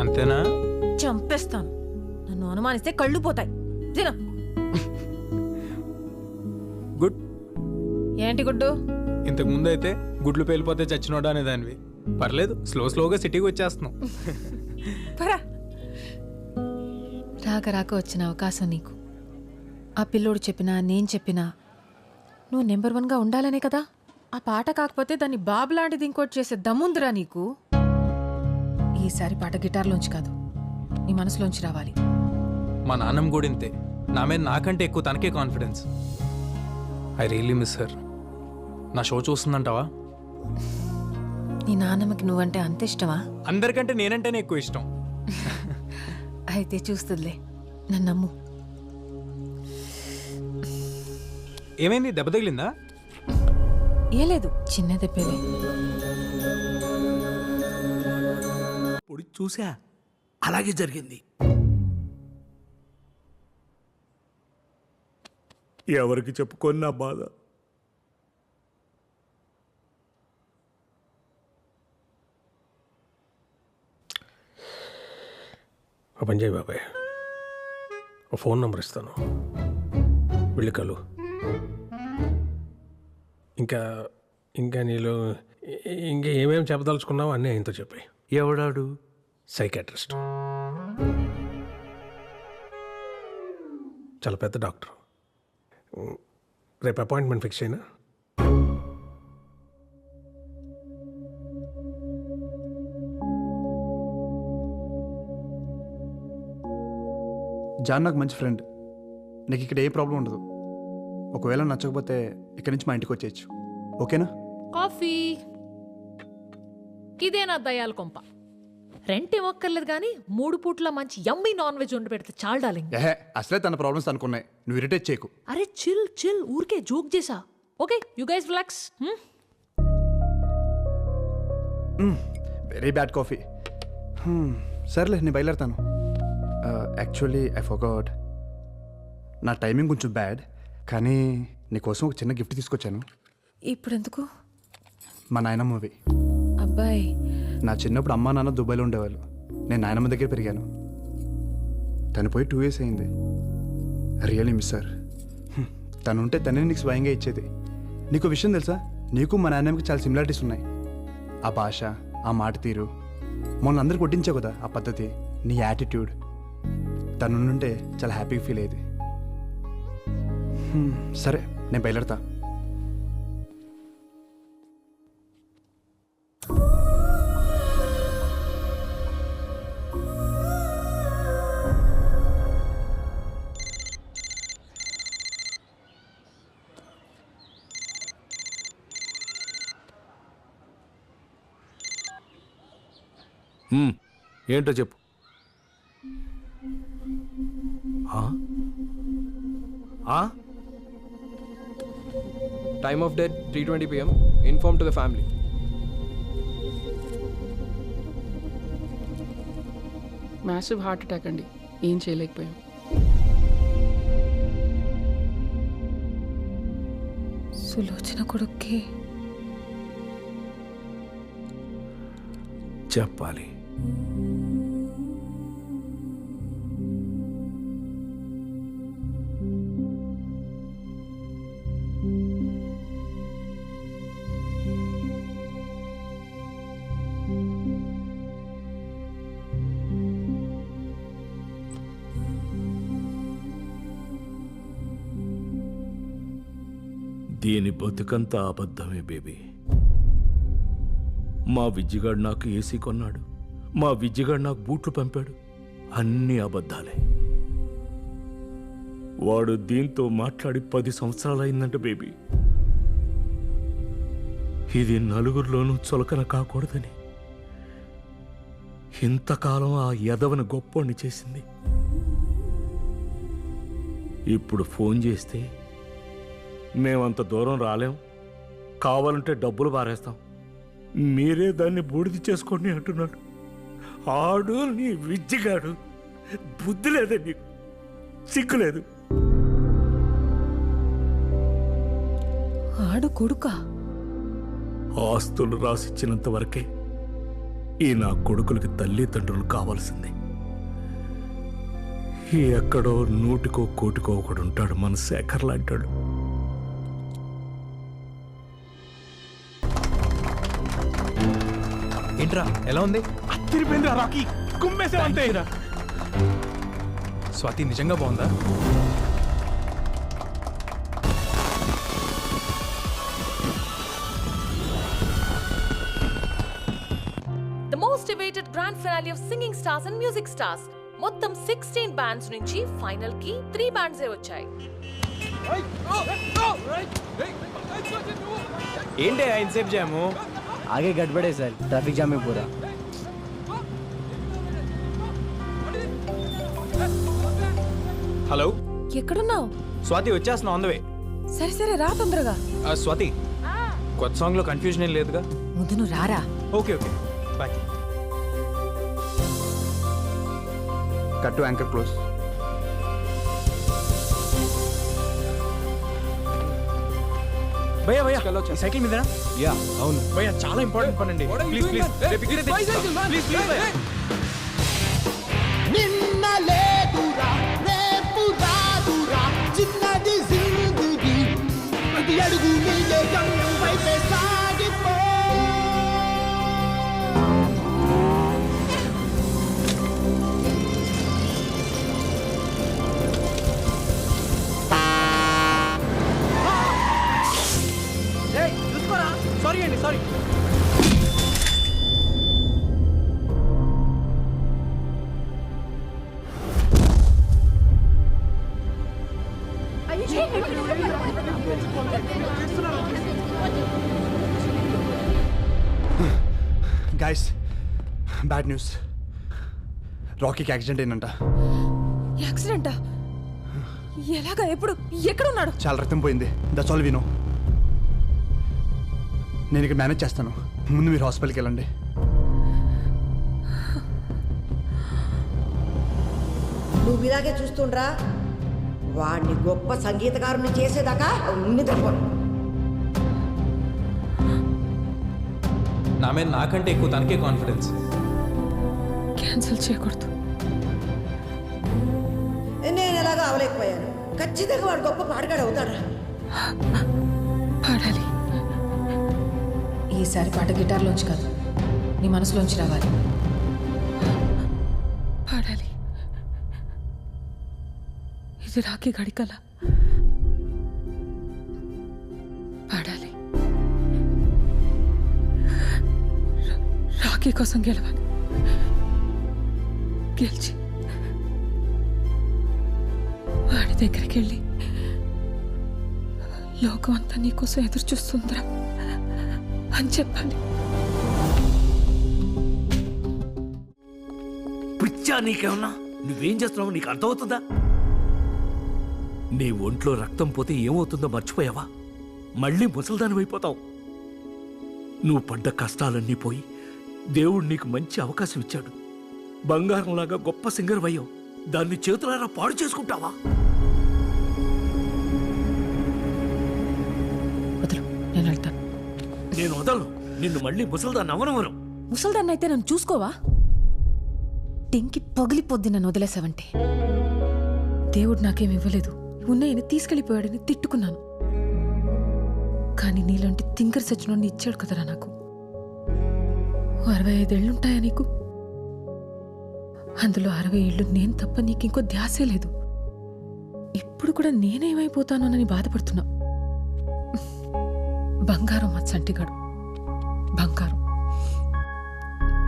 అంతేనా? చంపేస్తాను, నన్ను అనుమానిస్తే కళ్ళు పోతాయి. తిన. గుడ్. ఏంటి గుడ్డు? ఇంతకు ముందు అయితే గుడ్లు పేలిపోతే చచ్చినోడా అనేదానివి. పర్లేదు, స్లోగా సిటీకి వచ్చేస్తున్నావు. రాక రాక వచ్చిన అవకాశం నీకు. ఆ పిల్లోడు చెప్పినా నేను చెప్పినా నువ్వు నెంబర్ 1గా ఉండాలనే కదా. ఆ పాట కాకపోతే దాన్ని బాబు లాంటిది ఇంకోటి చేసే దమ్ముందిరా నీకు. ఈసారి పాట గిటార్లోంచి కాదు, నీ మనసులోంచి రావాలి. మా నాన్నమ్మ కూడా ఇంతే, నా మీద నాకంటే ఎక్కువ తనకే confidence. I really miss her. నా షో చూస్తుందంటావా? నీ నాన్నమ్మకి నువ్వంటే అంత ఇష్టమా? అందరికంటే నేనంటేనే ఎక్కువ ఇష్టం. అయితే చూస్తుందిలే, నన్ను నమ్ము. ఏమైంది, దెబ్బ తగిలిందా? ఏ లేదు, చిన్న దెబ్బలే. పొడి చూసా, అలాగే జరిగింది. ఎవరికి చెప్పుకొని నా బాధ. ఓ పని చేయి బాబాయ్, ఓ ఫోన్ నెంబర్ ఇస్తాను, వెళ్ళి కలు. ఇంకా నీలో ఇంకా ఏమేమి చెప్పదలుచుకున్నావు అన్నీ ఆయనతో చెప్పాయి. ఎవడాడు? సైకాట్రిస్ట్, చాలా పెద్ద డాక్టర్. రేపు అపాయింట్మెంట్ ఫిక్స్ అయినా? జాన్ నాకు మంచి ఫ్రెండ్, నీకు ఇక్కడ ఏ ప్రాబ్లం ఉండదు. ఒకవేళ నచ్చకపోతే ఇక్కడి నుంచి మా ఇంటికి వచ్చేయచ్చు, ఓకేనా? కాఫీ. ఇదేనా దయాల కొంప? రెంట్ ఇవ్వక్కర్లేదు కానీ 3 పూట్ల మంచి యమ్మీ నాన్ వెజ్ వండి పెడితే చాలు డార్లింగ్. ఏహే, అసలే తన ప్రాబ్లమ్స్ అనుకున్నాయి, నువ్వు ఇరిటేట్ చేయకు. అరే చిల్, ఊరికే జోక్ చేసా. Okay, you guys relax. Very bad coffee. సర్లే, నేను బయలుదేరుతాను. యాక్చువల్లీ ఐ ఫర్గాట్, నా టైమింగ్ కొంచెం బ్యాడ్, కానీ నీకోసం ఒక చిన్న గిఫ్ట్ తీసుకొచ్చాను. ఇప్పుడు ఎందుకు? మా నాయనమ్మవి. అబ్బాయి, నా చిన్నప్పుడు అమ్మా నాన్న దుబాయ్లో ఉండేవాళ్ళు, నేను నాయనమ్మ దగ్గర పెరిగాను. తను పోయి 2 years అయింది. Really miss sir. తను ఉంటే తనే నీకు స్వయంగా ఇచ్చేది. నీకు విషయం తెలుసా, నీకు మా నాయనమ్మకి చాలా సిమిలారిటీస్ ఉన్నాయి. ఆ భాష, ఆ మాట తీరు, మొన్న అందరికి కొట్టించావు కదా ఆ పద్ధతి, నీ యాటిట్యూడ్, తను ఉంటే చాలా హ్యాపీగా ఫీల్ అయ్యేది. సరే నేను బయలుదేరతా. ఏంటో చెప్పు. Time of death 3:20 p.m. Inform to the family. Massive heart attack అండి, ఏం చేయలేకపోయాం. సులోచన కొడుక్కి చెప్పాలి. దీని బతుకంతా అబద్ధమే బేబీ. మా విజ్జిగాడు నాకు ఏసీ కొన్నాడు, మా విజ్జిగాడు నాకు బూట్లు పంపాడు, అన్నీ అబద్ధాలే. వాడు దీంతో మాట్లాడి 10 సంవత్సరాలైందంట బేబీ. ఇది నలుగురిలోనూ చులకన కాకూడదని ఇంతకాలం ఆ యదవని గొప్పోణ్ణి చేసింది. ఇప్పుడు ఫోన్ చేస్తే మేమంత దూరం రాలేం, కావాలంటే డబ్బులు పారేస్తాం, మీరే దాన్ని బూడిద చేసుకోండి అంటున్నాడు. ఆడు నీ విజ్జిగాడు. బుద్ధి లేదే నీకు, సిగ్గులేదు. ఆడు కొడుకా? ఆస్తులు రాసిచ్చినంత వరకే ఈ నా కొడుకులకి తల్లిదండ్రులు కావాల్సింది. ఎక్కడో 100కో 1,00,00,000 ఒకడు ఉంటాడు మన శేఖర్ లాంటాడు. ఏంట్రా ఎలా ఉంది? తిరిపోయిందిరా రాకీ, కుమ్మేసే అంతే. స్వాతి నిజంగా బాగుందా? The most awaited grand finale of Singing Stars and Music Stars. మొత్తం 16 బ్యాండ్స్ నుంచి ఫైనల్ కి 3 బ్యాండ్స్ వచ్చాయి. ఏంటి ఇన్సేపు జాము? आगे गड़बड़ है सर, ट्रैफिक जाम है पूरा. హలో, ఎక్కడున్నావు? స్వాతి వచ్చేస్తున్నా, ఆన్ ద వే. సరే సరే రా తొందరగా. స్వాతి, కొత్త సాంగ్ లో కన్ఫ్యూజన్ ఏం లేదుగా? ముందు నువ్వు రారా. Okay okay boy. Cut to anchor close. భయ్యా భయ్యా సైకిల్ మీదనా? యా అవును భయ్యా, చాలా ఇంపార్టెంట్ పని అండి. ప్లీజ్ ప్లీజ్ ప్లీజ్ ప్లీజ్ భయ్యా. నిన్న లేదురా రేపు రాదురా చిన్నది జిందగీ ప్రతి అడుగు నీలే గమ్యం వైపే సాగిపో. సారీ అండి, సారీ. Guys, bad news. రాకీకి యాక్సిడెంట్ అయిందంట. యాక్సిడెంటా? ఎలాగా? ఎప్పుడు? ఎక్కడున్నాడు? చాలా రక్తం పోయింది. That's all we know. నేను ఇక్కడ మేనేజ్ చేస్తాను, ముందు మీరు హాస్పిటల్కి వెళ్ళండి. నువ్వు ఇలాగే చూస్తుండ్రా, వాడిని గొప్ప సంగీతకారుని చేసేదాకా నిద్రపోను. నా మీద నాకంటే ఎక్కువ తనకే కాన్ఫిడెన్స్. క్యాన్సిల్ చేయకూడదు. నేను ఎలాగో అవలేకపోయాను. ఖచ్చితంగా వాడు గొప్ప పాడగాడు అవుతాడా? పాడాలి. ఈసారి పాట గిటార్లోంచి కాదు, నీ మనసులోంచి రావాలి. పాడాలి. ఇది రాఖీ గడికల పాడాలి. రాఖీ కోసం గెలవాలి. గెలిచి వాడి దగ్గరికి వెళ్ళి లోకం అంతా నీకోసం ఎదురు చూస్తుందిరా అని చెప్పాలి. పిచ్చా నీకేమన్నా? నువ్వేం చేస్తున్నావు నీకు అర్థమవుతుందా? నీ ఒంట్లో రక్తం పోతే ఏమవుతుందో మర్చిపోయావా? మళ్ళీ ముసల్దాని అయిపోతావు. నువ్వు పడ్డ కష్టాలన్నీ పోయి దేవుడు నీకు మంచి అవకాశం ఇచ్చాడు. బంగారంలాగా గొప్ప సింగర్ అయ్యావు. దాన్ని చేతులారా పాడు చేసుకుంటావా? వదలు, నేను వెళ్తాను. నేను వదలను. నిన్ను మళ్ళీ ముసల్దాన్ని అవనవను. ముసల్దాన్ని అయితే నన్ను చూసుకోవా? టెంకి పగిలిపోద్ది నన్ను వదిలేసావంటే. దేవుడు నాకేం ఇవ్వలేదు, ఉన్నాయని తీసుకెళ్ళిపోయాడని తిట్టుకున్నాను. కానీ నీలాంటి థింకర్ సచ్చినోడిని ఇచ్చాడు కదరా నాకు. 65 ఏళ్ళుంటాయా నీకు? అందులో 60 ఏళ్ళు నేను తప్ప నీకు ఇంకో ధ్యాసే లేదు. ఇప్పుడు కూడా నేనేమైపోతానోనని బాధపడుతున్నా. బంగారం మా చంటిగాడు, బంగారం.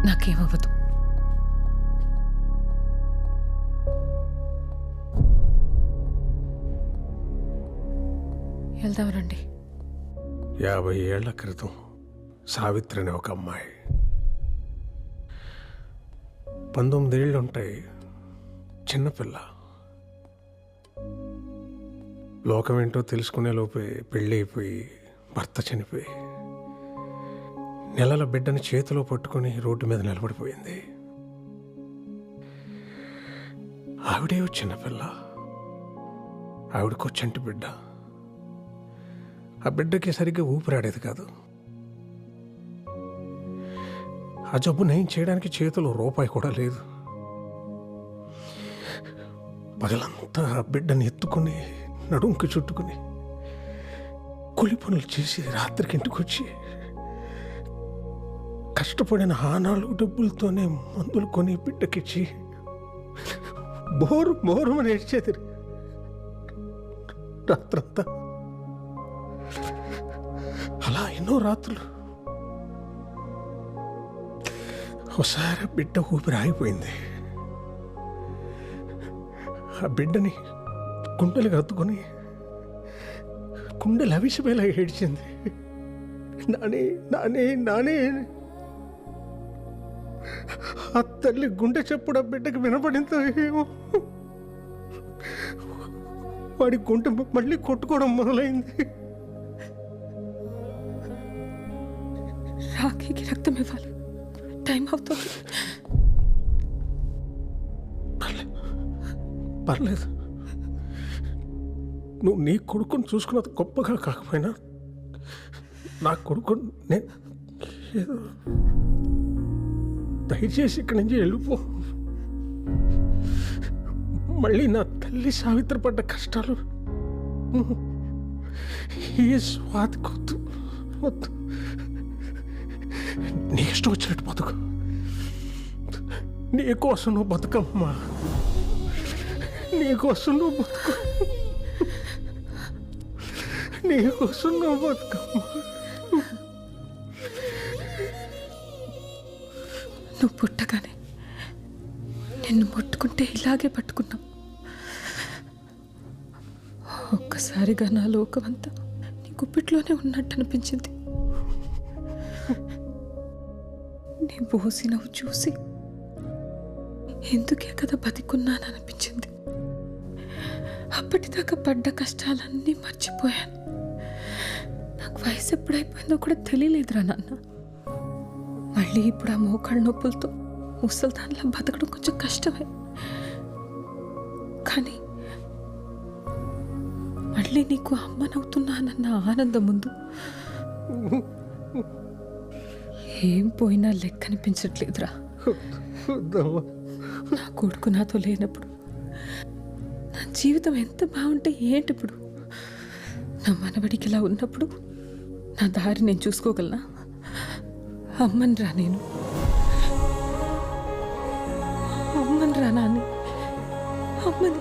నాకేమవ్వదు. వెళ్దాం రండి. 50 ఏళ్ల క్రితం సావిత్రి అనే ఒక అమ్మాయి, 19 ఏళ్ళు ఉంటాయి, చిన్నపిల్ల. లోకం ఏంటో తెలుసుకునే లోపే పెళ్ళి అయిపోయి భర్త చనిపోయి నెలల బిడ్డని చేతిలో పట్టుకొని రోడ్డు మీద నిలబడిపోయింది. ఆవిడే చిన్నపిల్ల, ఆవిడకో చంటి బిడ్డ. ఆ బిడ్డకి సరిగ్గా ఊపిరాడేది కాదు. ఆ జబ్బు నయం చేయడానికి చేతిలో రూపాయి కూడా లేదు. పగలంతా ఆ బిడ్డని ఎత్తుకుని నడుంకి చుట్టుకుని కూలి పనులు చేసి రాత్రికి ఇంటికి వచ్చి కష్టపడిన ఆనాళ్ళు డబ్బులతోనే మందులు కొని బిడ్డకిచ్చి బోరు బోరు అని ఏడ్చేది రాత్రంతా. అలా ఎన్నో రాత్రులు. ఒకసారి బిడ్డ ఊపిరి ఆగిపోయింది. ఆ బిడ్డని గుండెలు కత్తుకొని గుండెలు అవిసిపోయేలా ఏడ్చింది. నానే నానే నానే. ఆ తల్లి గుండె చెప్పుడు ఆ బిడ్డకి వినపడిందో ఏమో. వాడి గుండె మళ్ళీ కొట్టుకోవడం మొదలైంది. రాఖీకి రక్తం ఇవ్వాలి, టైం అవుతుంది. పర్లేదు, నువ్వు నీ కొడుకుని చూసుకున్నది గొప్పగా కాకపోయినా నా కొడుకు నేను ఏదో దయచేసి ఇక్కడి నుంచి వెళ్ళిపో. మళ్ళీ నా తల్లి సావిత్రి పడ్డ కష్టాలు ఈ స్వాతికొద్దు. వద్దు, నీ ఇష్టం వచ్చినట్టు బతుకు. నీకోసం నువ్వు బతుకమ్మా, నీకోసం నువ్వు బతుకు, నీకోసం నువ్వు బతుకమ్మా. నువ్వు పుట్టగానే నిన్ను ముట్టుకుంటే ఇలాగే పట్టుకున్నావు. ఒక్కసారిగా నా లోకమంతా నీ గుప్పిట్లోనే ఉన్నట్టు అనిపించింది. నీ బోసి నవ్వు చూసి ఎందుకే కదా బతికున్నాననిపించింది. అప్పటిదాకా పడ్డ కష్టాలన్నీ మర్చిపోయాను. నాకు వయసు ఎప్పుడైపోయిందో కూడా తెలియలేదురా నాన్న. మళ్ళీ ఇప్పుడు ఆ మోకాళ్ళ నొప్పులతో ముసల్దాన్లా బతకడం కొంచెం కష్టమే. కానీ మళ్ళీ నీకు అమ్మనవుతున్నానన్న ఆనందం ముందు ఏం పోయినా లెక్కనిపించట్లేదురా. నా కొడుకు నాతో లేనప్పుడు నా జీవితం ఎంత బాగుంటే ఏంటిప్పుడు? నా మనవడికి ఇలా ఉన్నప్పుడు నా దారి నేను చూసుకోగలనా? అమ్మని రా, నేను అమ్మని రా నాని, అమ్మని.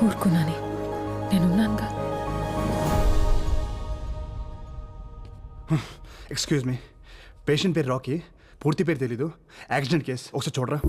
ఊరుకున్నాని, నేనున్నానుగా. ఎక్స్క్యూజ్ మీ, పేషెంట్ పేరు రాకీ, పూర్తి పేరు తెలీదు, యాక్సిడెంట్ కేస్, ఒకసారి చూడరా.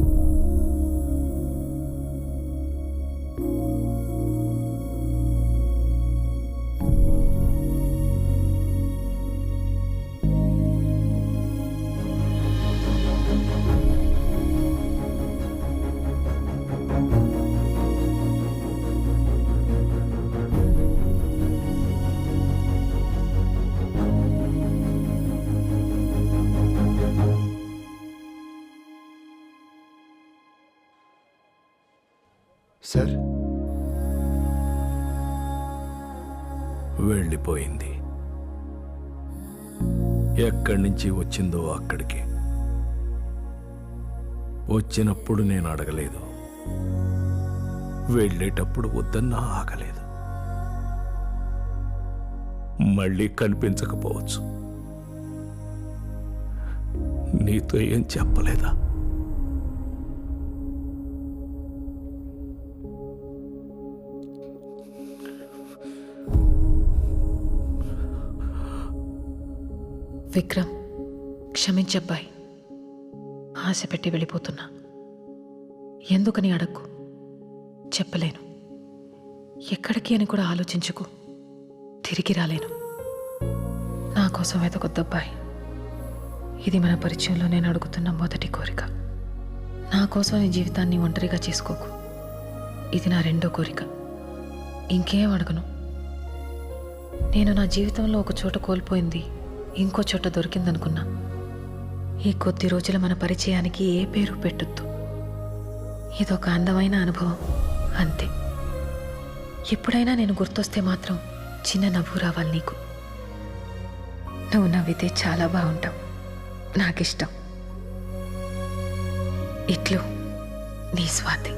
సార్, వెళ్ళిపోయింది. ఎక్కడి నుంచి వచ్చిందో అక్కడికి. వచ్చినప్పుడు నేను అడగలేదు, వెళ్ళేటప్పుడు వద్దన్నా ఆగలేదు. మళ్ళీ కనిపించకపోవచ్చు. నీతో ఏం చెప్పలేదా? విక్రమ్, క్షమించబ్బాయి. ఆశ పెట్టి వెళ్ళిపోతున్నా. ఎందుకని అడక్కు, చెప్పలేను. ఎక్కడికి అని కూడా ఆలోచించుకు. తిరిగి రాలేను. నా కోసం వెతకొద్దబ్బాయి. ఇది మన పరిచయంలో నేను అడుగుతున్న మొదటి కోరిక. నా కోసం నీ జీవితాన్ని ఒంటరిగా చేసుకోకు. ఇది నా రెండో కోరిక. ఇంకేం అడగను. నేను నా జీవితంలో ఒక చోట కోల్పోయింది ఇంకో చోట దొరికిందనుకున్నా. ఈ కొద్ది రోజుల మన పరిచయానికి ఏ పేరు పెట్టొద్దు. ఇదొక అందమైన అనుభవం అంతే. ఎప్పుడైనా నేను గుర్తొస్తే మాత్రం చిన్న నవ్వు రావాలి నీకు. నువ్వు నవ్వితే చాలా బాగుంటావు. నాకిష్టం. ఇట్లు నీ స్వాతి.